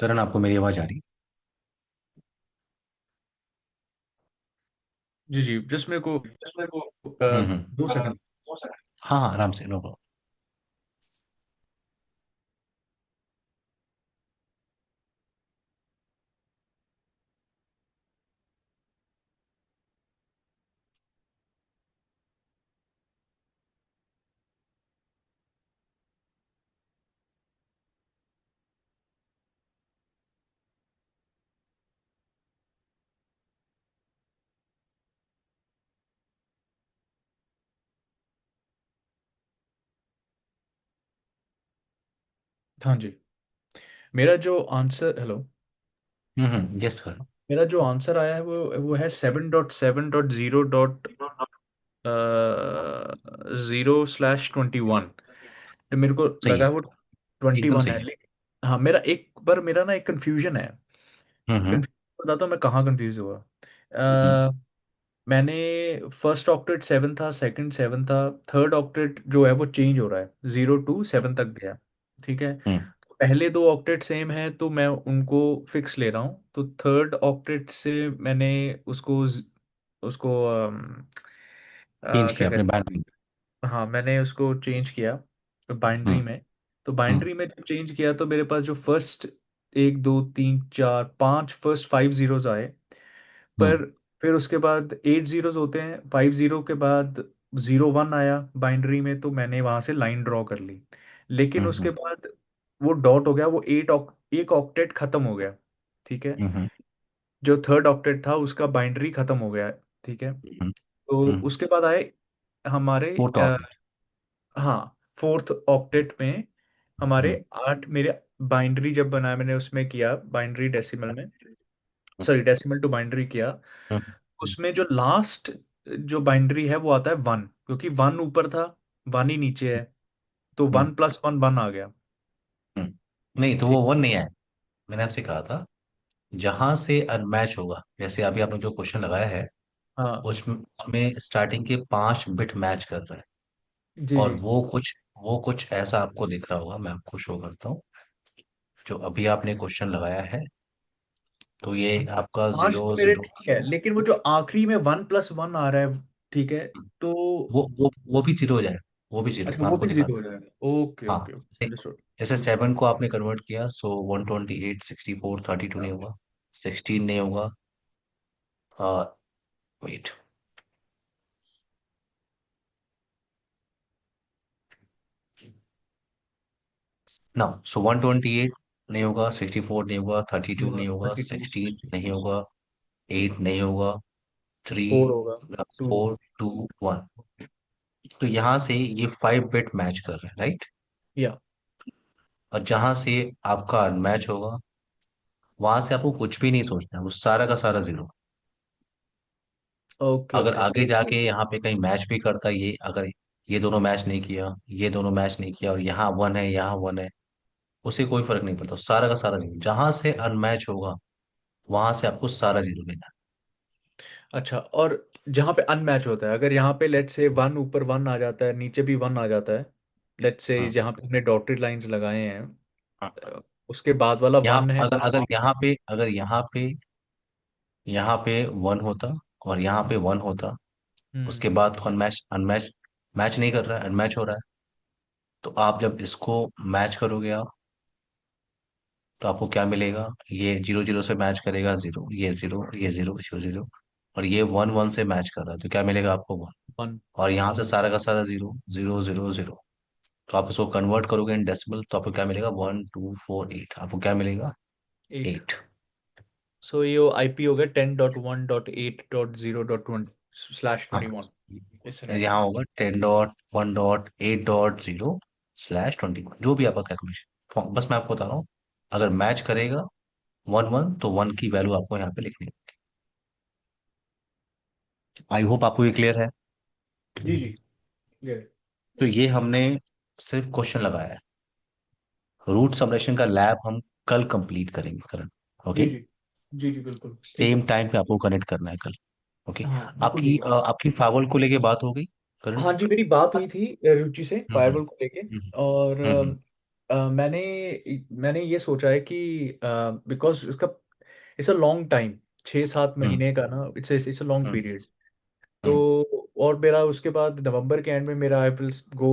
करण, आपको मेरी आवाज आ रही? जी जी, जस्ट मेरे को दो सेकंड। हाँ हाँ, आराम से, नो प्रॉब्लम। हाँ जी। मेरा जो आंसर, हेलो, गेस्ट करण। मेरा जो आंसर आया है वो है 7.7.0.0/21। तो मेरे को सही है, लगा वो 21 सही है, है। लेकिन हाँ, मेरा एक बार मेरा ना एक कंफ्यूजन है। हम्म कंफ्यूज बताता हूँ मैं कहाँ कंफ्यूज हुआ। हम्म मैंने फर्स्ट ऑक्टेट 7 था, सेकंड 7 था, थर्ड ऑक्टेट जो है वो चेंज हो रहा है, 0 to 7 तक गया। ठीक है। हम्म पहले दो ऑक्टेट सेम है तो मैं उनको फिक्स ले रहा हूँ, तो थर्ड ऑक्टेट से मैंने उसको उसको चेंज क्या किया अपने कहते बैंड में। हैं, हाँ मैंने उसको चेंज किया बाइनरी हम्म में। तो बाइनरी में जब चेंज किया तो मेरे पास जो फर्स्ट एक दो तीन चार पांच फर्स्ट 5 zeros आए। हम्म पर फिर उसके बाद 8 zeros होते हैं, 5 0 के बाद 0 1 आया बाइनरी में, तो मैंने वहां से लाइन ड्रॉ कर ली। लेकिन उसके हम्म बाद वो डॉट हो गया, वो एक ऑक्टेट खत्म हो गया। ठीक है। हम्म जो थर्ड ऑक्टेट था उसका बाइनरी खत्म हो गया। ठीक है। हम्म तो उसके बाद आए हमारे फोर्थ ऑक्टेट। हाँ, फोर्थ ऑक्टेट में हमारे हम्म 8 मेरे बाइनरी जब बनाया मैंने उसमें किया बाइनरी डेसिमल में, हम्म सॉरी डेसिमल टू बाइनरी किया। हम्म उसमें जो लास्ट जो बाइनरी है वो आता है 1, क्योंकि 1 ऊपर था, 1 ही नीचे है, तो हम्म 1 + 1 1 आ गया। नहीं, तो वो ठीक। वन नहीं आया। मैंने आपसे कहा था, जहां से अनमैच होगा, जैसे अभी आपने जो क्वेश्चन लगाया है, हाँ। उसमें स्टार्टिंग के 5 बिट मैच कर रहे हैं। जी और जी। वो कुछ ऐसा आपको दिख रहा होगा, मैं आपको शो करता हूँ। जो अभी आपने क्वेश्चन लगाया है, तो ये आपका पांच जीरो तो मेरे जीरो। ठीक है, लेकिन वो जो आखिरी में 1 + 1 आ रहा है, ठीक है, तो वो भी जीरो हो जाए। वो भी जीरो, अच्छा मैं वो आपको भी जीरो हो दिखाता जाएगा। ओके हूँ। हाँ, ओके ओके, अंडरस्टूड। जैसे 7 को आपने कन्वर्ट किया, सो 128 64 32 नहीं होगा। 16 नहीं होगा। वेट। ना, सो 128 नहीं होगा, 64 नहीं होगा, 32 नहीं होगा, 32। 16 नहीं होगा, 8 नहीं होगा, थ्री, 4 होगा। 2। 4 2 1। तो यहाँ से ये 5 बिट मैच कर रहे हैं, राइट? या। और जहां से आपका मैच होगा, वहां से आपको कुछ भी नहीं सोचना है, वो सारा का सारा जीरो। ओके अगर ओके आगे सो। जाके यहाँ पे कहीं मैच भी करता है, ये अगर ये दोनों मैच नहीं किया, ये दोनों मैच नहीं किया, और यहाँ वन है, यहाँ वन है, उससे कोई फर्क नहीं पड़ता, सारा का सारा जीरो जहां से अनमैच होगा, वहां से आपको सारा जीरो लेना अच्छा, और जहाँ पे अनमैच होता है, अगर यहाँ पे लेट से 1 ऊपर 1 आ जाता है, नीचे भी 1 आ जाता है, लेट से है। हाँ जहाँ पे हमने डॉटेड लाइंस लगाए हैं, हाँ। उसके बाद वाला यहाँ 1 है। अगर अगर यहाँ पे वन होता, और यहाँ पे वन होता, हम्म। उसके बाद तो अनमैच अनमैच मैच नहीं कर रहा है, अनमैच हो रहा है। तो आप जब इसको मैच करोगे आप, तो आपको क्या मिलेगा? ये जीरो जीरो से मैच करेगा, जीरो, ये जीरो, ये जीरो, जीरो जीरो। और ये वन वन से मैच कर रहा है, तो क्या मिलेगा आपको? वन। 1। और यहाँ से सारा का सारा जीरो, जीरो जीरो जीरो। तो आप इसको कन्वर्ट करोगे इन डेसिमल, तो आपको क्या मिलेगा? 1248। आपको क्या मिलेगा? 8। 8। सो ये आईपी हो गया 10.1.8.0.1/21। इस सिनेरियो यहाँ में। होगा 10.1.8.0/21, जो भी आपका कैलकुलेशन, बस मैं आपको बता रहा हूँ। अगर मैच करेगा वन वन, तो वन की वैल्यू आपको यहाँ पे लिखनी है। आई होप आपको ये क्लियर है। जी जी, क्लियर। तो ये हमने सिर्फ क्वेश्चन लगाया है। रूट समरेशन का लैब हम कल कंप्लीट करेंगे, करण। जी ओके। जी। जी जी बिल्कुल ठीक सेम है। टाइम पे आपको कनेक्ट करना है कल। ओके। हाँ बिल्कुल आपकी ठीक है। आपकी फाइवल को लेके बात हो गई, करण? हाँ जी, मेरी बात हुई थी रुचि से हम्म फायरवॉल को लेके। हम्म और हम्म मैंने ये सोचा है कि बिकॉज इसका इट्स अ लॉन्ग टाइम, 6-7 महीने का ना, it's a long hmm period. तो हम्म और मेरा उसके बाद नवंबर के एंड में मेरा I will go,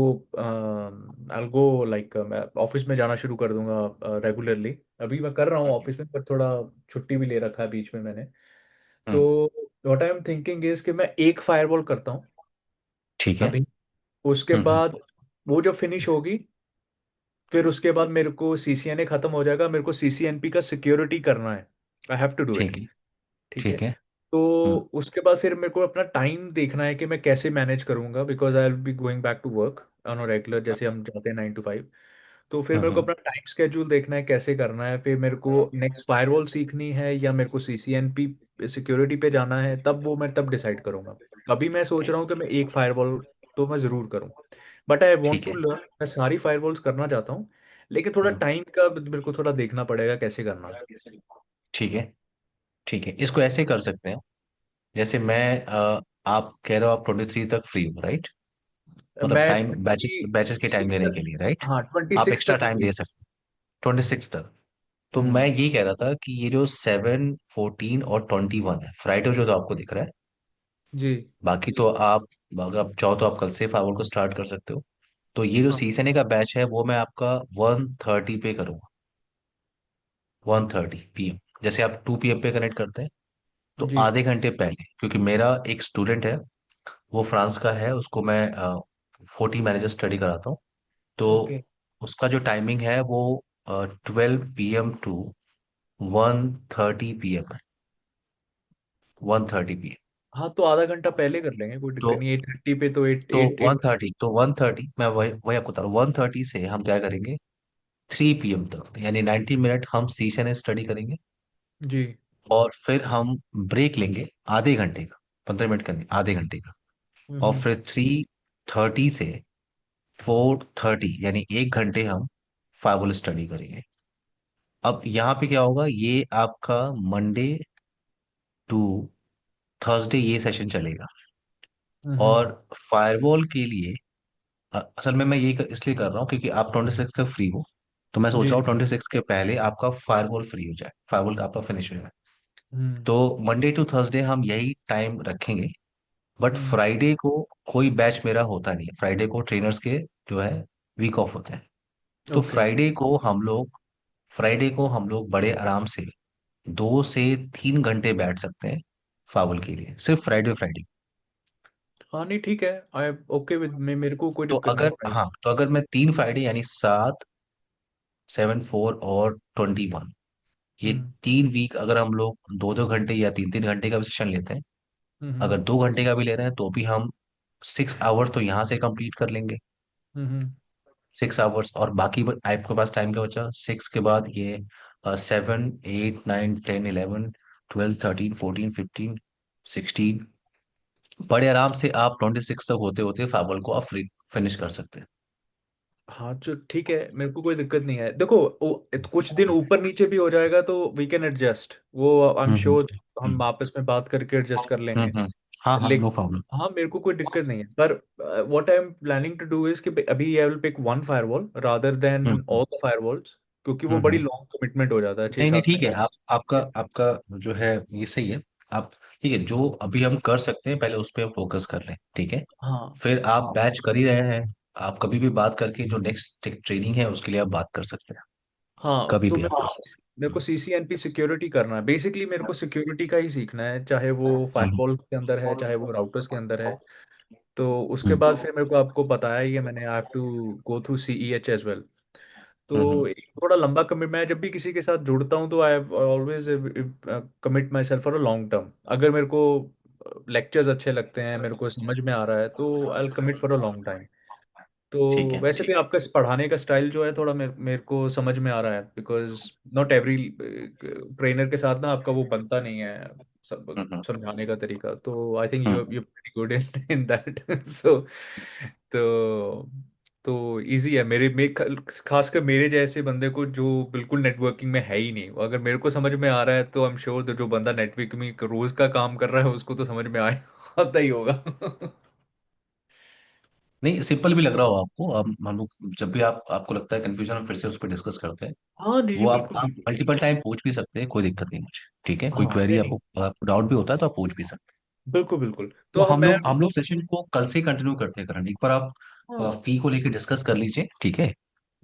I go like मैं ऑफिस में जाना शुरू कर दूंगा रेगुलरली। अभी मैं कर रहा हूँ ऑफिस में, पर थोड़ा छुट्टी भी ले रखा है बीच में मैंने। तो hmm, what I am thinking is कि मैं एक फायरवॉल करता हूँ ठीक है। अभी। उसके हम्म, बाद वो जब फिनिश होगी, फिर उसके बाद मेरे को सीसीएनए खत्म हो जाएगा, मेरे को सीसीएनपी का सिक्योरिटी करना है। I have to do it. ठीक है। ठीक है। ठीक है। तो हम्म उसके बाद फिर मेरे को अपना टाइम देखना है कि मैं कैसे मैनेज करूंगा, because I will be going back to work on a regular, जैसे हम जाते हैं 9 to 5। तो फिर मेरे को हम्म अपना टाइम स्केड्यूल देखना है कैसे करना है, फिर मेरे को नेक्स्ट फायरवॉल सीखनी है या मेरे को सीसीएनपी सिक्योरिटी पे जाना है, तब वो मैं तब डिसाइड करूंगा। अभी मैं सोच रहा हूँ कि मैं एक फायरवॉल तो मैं ज़रूर करूँ, बट आई वॉन्ट ठीक टू है। लर्न। मैं सारी फायरवॉल्स करना चाहता हूँ, लेकिन थोड़ा हम्म टाइम का मेरे को थोड़ा देखना पड़ेगा कैसे करना है। ठीक है। ठीक है, इसको ऐसे कर सकते हैं। जैसे आप कह रहे हो आप 23 तक फ्री हो, राइट? मतलब मैं टाइम बैचेस ट्वेंटी बैचेस के टाइम सिक्स देने तक, के लिए, राइट? हाँ ट्वेंटी आप सिक्स एक्स्ट्रा तक टाइम फ्री। दे सकते हो 26 तक। तो मैं हम्म। ये कह रहा था कि ये जो 7, 14 और 21 है, फ्राइडे जो तो आपको दिख रहा है। जी। बाकी तो आप, अगर आप चाहो तो आप कल से फाइवर को स्टार्ट कर सकते हो। तो ये जो हाँ। सीसने का बैच है वो मैं आपका 1:30 पे करूंगा। 1:30 PM, जैसे आप 2 PM पे कनेक्ट करते हैं, तो जी। आधे घंटे पहले, क्योंकि मेरा एक स्टूडेंट है, वो फ्रांस का है, उसको मैं 40 मैनेजर स्टडी कराता हूँ। तो ओके। उसका जो टाइमिंग है वो 12 PM to 1:30 PM है। 1:30 PM। हाँ, तो आधा घंटा पहले कर लेंगे, कोई तो दिक्कत नहीं, 8:30 पे तो एट तो एट वन एट थर्टी तो 1:30 मैं वही वही आपको बता रहा हूँ, 1:30 से हम क्या करेंगे, 3 PM तक, यानी 90 मिनट हम सीशन स्टडी करेंगे। जी। और फिर हम ब्रेक लेंगे आधे घंटे का, 15 मिनट का नहीं, आधे घंटे का। और हम्म। फिर 3:30 से 4:30, यानी 1 घंटे हम फाइवल स्टडी करेंगे। अब यहाँ पे क्या होगा, ये आपका मंडे टू थर्सडे ये सेशन चलेगा। हम्म। और फायरवॉल के लिए असल में मैं ये इसलिए कर रहा हूँ क्योंकि आप 26 तक फ्री हो। तो मैं सोच जी। रहा हूँ 26 के पहले आपका फायरवॉल फ्री हो जाए, फायरवॉल आपका फिनिश हो जाए। हम्म। तो मंडे टू थर्सडे हम यही टाइम रखेंगे। But hmm. फ्राइडे को कोई बैच मेरा होता नहीं है, फ्राइडे को ट्रेनर्स के जो है वीक ऑफ होते हैं। तो ओके। फ्राइडे को हम लोग बड़े आराम से 2 से 3 घंटे बैठ सकते हैं फावल के लिए, सिर्फ फ्राइडे फ्राइडे। हाँ नहीं ठीक है, आई ओके विद, मेरे को कोई तो दिक्कत नहीं अगर है भाई। हाँ, तो अगर मैं 3 फ्राइडे यानी 7, 7, 4 और 21, ये हम्म। 3 वीक अगर हम लोग 2-2 घंटे या 3-3 घंटे का भी सेशन लेते हैं, हम्म। अगर 2 घंटे का भी ले रहे हैं तो भी हम 6 आवर्स तो यहाँ से कंप्लीट कर लेंगे। हम्म। 6 आवर्स, और बाकी आपके पास टाइम का बचा 6 के बाद ये 7, 8, 9, 10, 11, 12, 13, 14, 15, 16, बड़े आराम से आप 26 तक होते होते फाइवल को आप फिनिश कर सकते हैं। हाँ तो ठीक है, मेरे को कोई दिक्कत नहीं है। देखो कुछ दिन ऊपर नीचे भी हो जाएगा तो वी कैन एडजस्ट, वो आई एम हम्म श्योर। हम्म हम आपस में बात करके एडजस्ट कर लेंगे। हम्म। हाँ हाँ, नो लेकिन प्रॉब्लम। हाँ, मेरे को कोई दिक्कत नहीं है, पर what I am planning to do is कि अभी I will pick one firewall rather than hmm all the firewalls, क्योंकि वो बड़ी हम्म। लॉन्ग कमिटमेंट हो जाता है, छः नहीं नहीं, सात ठीक है, महीने आप आपका आपका जो है ये सही है। आप ठीक है, जो अभी हम कर सकते हैं पहले उस पर फोकस कर लें, ठीक है। हाँ। फिर आप बैच कर ही रहे हैं, आप कभी भी बात करके जो नेक्स्ट ट्रेनिंग है उसके लिए आप बात कर सकते हैं, हाँ कभी तो भी आप कर सकते मेरे को सीसीएनपी सिक्योरिटी करना है, बेसिकली मेरे को सिक्योरिटी का ही सीखना है, चाहे वो हैं। फायरवॉल के अंदर है चाहे वो राउटर्स के अंदर है। तो उसके हम्म बाद फिर मेरे को आपको बताया ही है मैंने, I have to go through CEH as well. Hmm तो एक थोड़ा लंबा कमिट, मैं जब भी किसी के साथ जुड़ता हूँ तो I always commit my self for a long term. अगर मेरे को लेक्चर्स अच्छे लगते हैं, मेरे को समझ में आ रहा है, तो I will commit for a long time. ठीक तो है। वैसे भी आपका इस पढ़ाने का स्टाइल जो है थोड़ा मेरे को समझ में आ रहा है, बिकॉज नॉट एवरी ट्रेनर के साथ ना आपका वो बनता नहीं है, सब हम्म समझाने का तरीका। तो I think you hmm you pretty good in in that so तो तो इजी है खासकर मेरे जैसे बंदे को जो बिल्कुल नेटवर्किंग में है ही नहीं, अगर मेरे को समझ में आ रहा है तो आई एम श्योर जो बंदा नेटवर्किंग में रोज का काम कर रहा है उसको तो समझ में आए आता ही होगा नहीं, सिंपल भी लग रहा हो आपको, हम लोग जब भी आप आपको लगता है कंफ्यूजन, हम फिर से उस पर डिस्कस करते हैं। हाँ जी जी, वो बिल्कुल आप बिल्कुल। मल्टीपल टाइम पूछ भी सकते हैं, कोई दिक्कत नहीं मुझे। ठीक है, कोई हाँ क्वेरी नहीं नहीं, आपको डाउट भी होता है तो आप पूछ भी सकते हैं। बिल्कुल बिल्कुल। तो तो मैं, हम लोग सेशन को कल से ही कंटिन्यू करते हैं करण। एक बार आप हाँ फी को लेके डिस्कस कर लीजिए, ठीक है।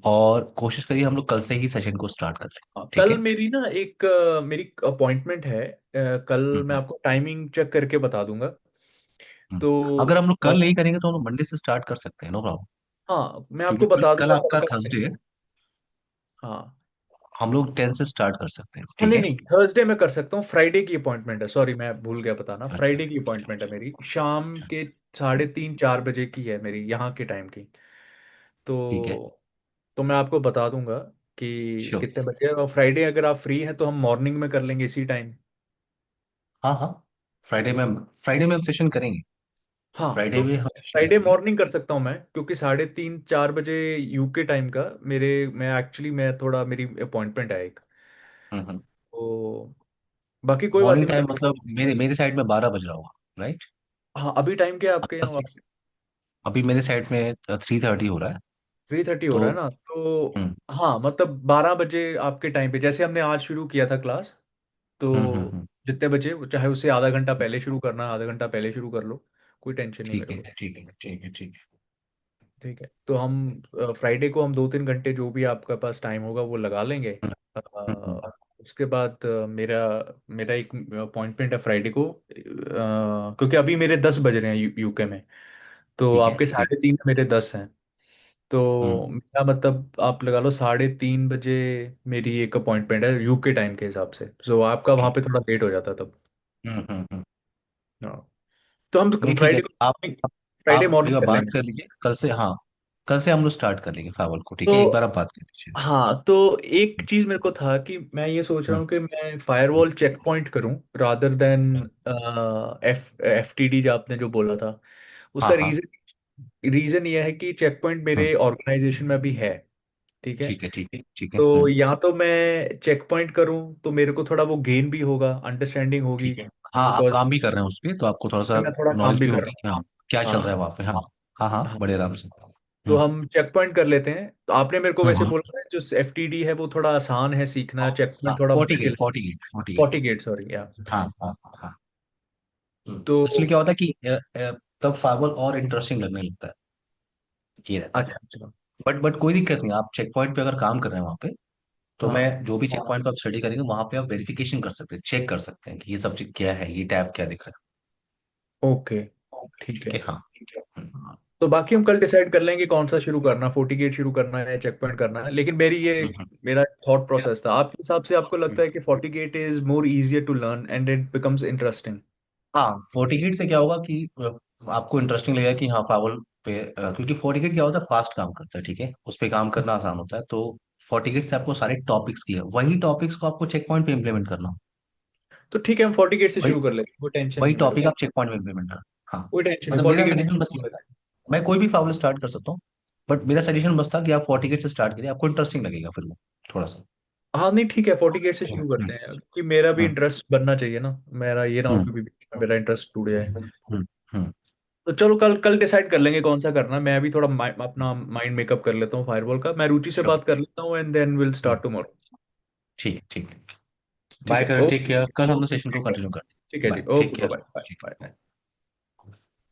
और कोशिश करिए हम लोग कल से ही सेशन को स्टार्ट कर लें। हाँ, ठीक कल है। मेरी ना एक मेरी अपॉइंटमेंट है। कल मैं हम्म, आपको टाइमिंग चेक करके बता दूंगा। हम्म। तो अगर हम लोग अ, कल नहीं करेंगे तो हम लोग मंडे से स्टार्ट कर सकते हैं, नो प्रॉब्लम। हाँ मैं क्योंकि आपको कल बता कल दूंगा कल आपका का थर्सडे है। कैसे। हाँ हम लोग 10 से स्टार्ट कर सकते हैं, हाँ, ठीक नहीं है। नहीं, थर्सडे में कर सकता हूँ, फ्राइडे की अपॉइंटमेंट है, सॉरी मैं भूल गया बताना, अच्छा, फ्राइडे की अपॉइंटमेंट है मेरी शाम अच्छा। के 3:30 4 बजे की है मेरी यहाँ के टाइम की। ठीक है। तो मैं आपको बता दूंगा कि श्योर। कितने बजे है, और फ्राइडे अगर आप फ्री हैं तो हम मॉर्निंग में कर लेंगे इसी टाइम। हाँ, हाँ। फ्राइडे में हम सेशन करेंगे। हाँ फ्राइडे तो में हम सेशन फ्राइडे करेंगे। मॉर्निंग कर सकता हूँ मैं, क्योंकि 3:30 4 बजे यूके टाइम का मेरे, मैं थोड़ा मेरी अपॉइंटमेंट है एक। हम्म। तो बाकी कोई बात मॉर्निंग नहीं टाइम मतलब। मतलब मेरे साइड में 12 बज रहा होगा, राइट। हाँ अभी टाइम क्या है आपके आपका यहाँ? 6। अभी मेरे साइड में 3:30 हो रहा है। 3:30 हो तो रहा है ना, तो हम्म, हाँ मतलब 12 बजे आपके टाइम पे, जैसे हमने आज शुरू किया था क्लास, तो हम्म। जितने बजे, चाहे उससे आधा घंटा पहले शुरू करना, आधा घंटा पहले शुरू कर लो, कोई टेंशन नहीं ठीक मेरे है, को। ठीक है, ठीक है, ठीक है। ठीक है, तो हम फ्राइडे को हम 2 3 घंटे जो भी आपके पास टाइम होगा वो लगा लेंगे। अ, हम्म, उसके बाद मेरा मेरा एक अपॉइंटमेंट है फ्राइडे को, क्योंकि अभी मेरे 10 बज रहे हैं यूके में, तो ठीक है, आपके ठीक। 3:30 मेरे 10 हैं। हम्म। तो मेरा मतलब आप लगा लो 3:30 बजे मेरी एक अपॉइंटमेंट है यूके टाइम के हिसाब से, तो आपका वहाँ ठीक। पे थोड़ा लेट हो जाता है तब। हम्म। हाँ, तो हम नहीं, ठीक है। फ्राइडे को, आप फ्राइडे आप एक मॉर्निंग बार कर बात लेंगे। कर लीजिए कल से, हाँ। कल से हम लोग स्टार्ट कर लेंगे फाइवल को, ठीक है। एक तो बार आप बात कर लीजिए। हाँ, तो एक चीज मेरे को था कि मैं ये सोच रहा हम्म, हूँ कि मैं फायरवॉल चेक पॉइंट करूँ rather than F T D, जो आपने जो बोला था, हाँ, उसका हाँ। रीजन ये है कि चेक पॉइंट हम्म, मेरे ऑर्गेनाइजेशन में भी है। ठीक है, ठीक है, ठीक है, ठीक है। तो या तो मैं चेक पॉइंट करूँ तो मेरे को थोड़ा वो गेन भी होगा, अंडरस्टैंडिंग होगी, ठीक है। हाँ, आप बिकॉज काम भी कर रहे हैं उस पर, तो आपको थोड़ा सा मैं थोड़ा काम नॉलेज भी भी कर होगी रहा कि हाँ क्या चल हूँ। रहा है वहाँ पे। हाँ, हाँ, हाँ, हाँ, बड़े आराम से। तो हम्म, हम चेक पॉइंट कर लेते हैं। तो आपने मेरे को वैसे हम्म। बोला था जो एफ टी डी है वो थोड़ा आसान है सीखना, चेक हाँ, पॉइंट थोड़ा 40 गेट, मुश्किल। 40 गेट, 40 गेट। 40 गेट, सॉरी या। हाँ, हाँ, हाँ। तो इसलिए क्या होता है कि तब फाइवल और इंटरेस्टिंग लगने लगता है। ये रहता है। अच्छा अच्छा। बट कोई दिक्कत नहीं, आप चेक पॉइंट पे अगर काम कर रहे हैं वहाँ पे, तो मैं हाँ जो भी चेक पॉइंट पे आप स्टडी करेंगे वहां पे आप वेरिफिकेशन कर सकते हैं, चेक कर सकते हैं कि ये सब चीज क्या है, ये टैब क्या दिख रहा ओके, है। ठीक ठीक है। है, हाँ। हम्म, हाँ तो बाकी हम कल डिसाइड कर लेंगे कौन सा शुरू करना, 40 गेट शुरू करना है या चेक पॉइंट करना है, लेकिन हम्म, मेरा थॉट प्रोसेस था, आपके हिसाब से आपको हम्म। लगता है कि 40 gate is more easier to learn and it becomes interesting? हाँ, 40 गेट से क्या होगा कि आपको इंटरेस्टिंग लगेगा कि हाँ फाइवल पे, क्योंकि 40 गेट क्या होता है, फास्ट काम करता है, ठीक है, उस पे काम करना आसान होता है। तो 40 गेट से आपको सारे टॉपिक्स क्लियर, वही टॉपिक्स को आपको चेक पॉइंट पे इम्प्लीमेंट करना। तो ठीक है, हम 40 गेट से वही शुरू कर लेंगे, कोई टेंशन वही नहीं मेरे टॉपिक को। आप चेक पॉइंट में इम्प्लीमेंट करना। हाँ। कोई टेंशन नहीं, मतलब फोर्टी मेरा गेट सजेशन बस ये था, मैं कोई भी फाइवल स्टार्ट कर सकता हूँ। बट मेरा सजेशन बस था कि आप 40 गेट से स्टार्ट करिए, आपको इंटरेस्टिंग लगेगा फिर वो थोड़ा सा। हाँ नहीं ठीक है, 40 गेट से हम्म, शुरू हम्म, करते हैं, क्योंकि मेरा भी हम्म, इंटरेस्ट बनना चाहिए ना, मेरा ये ना हो हम्म, कि बीच में मेरा इंटरेस्ट टूट जाए। हम्म, हम्म। तो चलो कल कल डिसाइड कर लेंगे कौन सा करना है, मैं अभी थोड़ा अपना माइंड मेकअप कर लेता हूँ फायरवॉल का, मैं रुचि से श्योर। बात कर लेता हूँ and then will start tomorrow. ठीक है, ठीक है। ठीक बाय है, करण, टेक ओके। केयर। कल हम लोग सेशन को कंटिन्यू करते ठीक हैं। है जी, bye, take okay, care. Bye bye bye.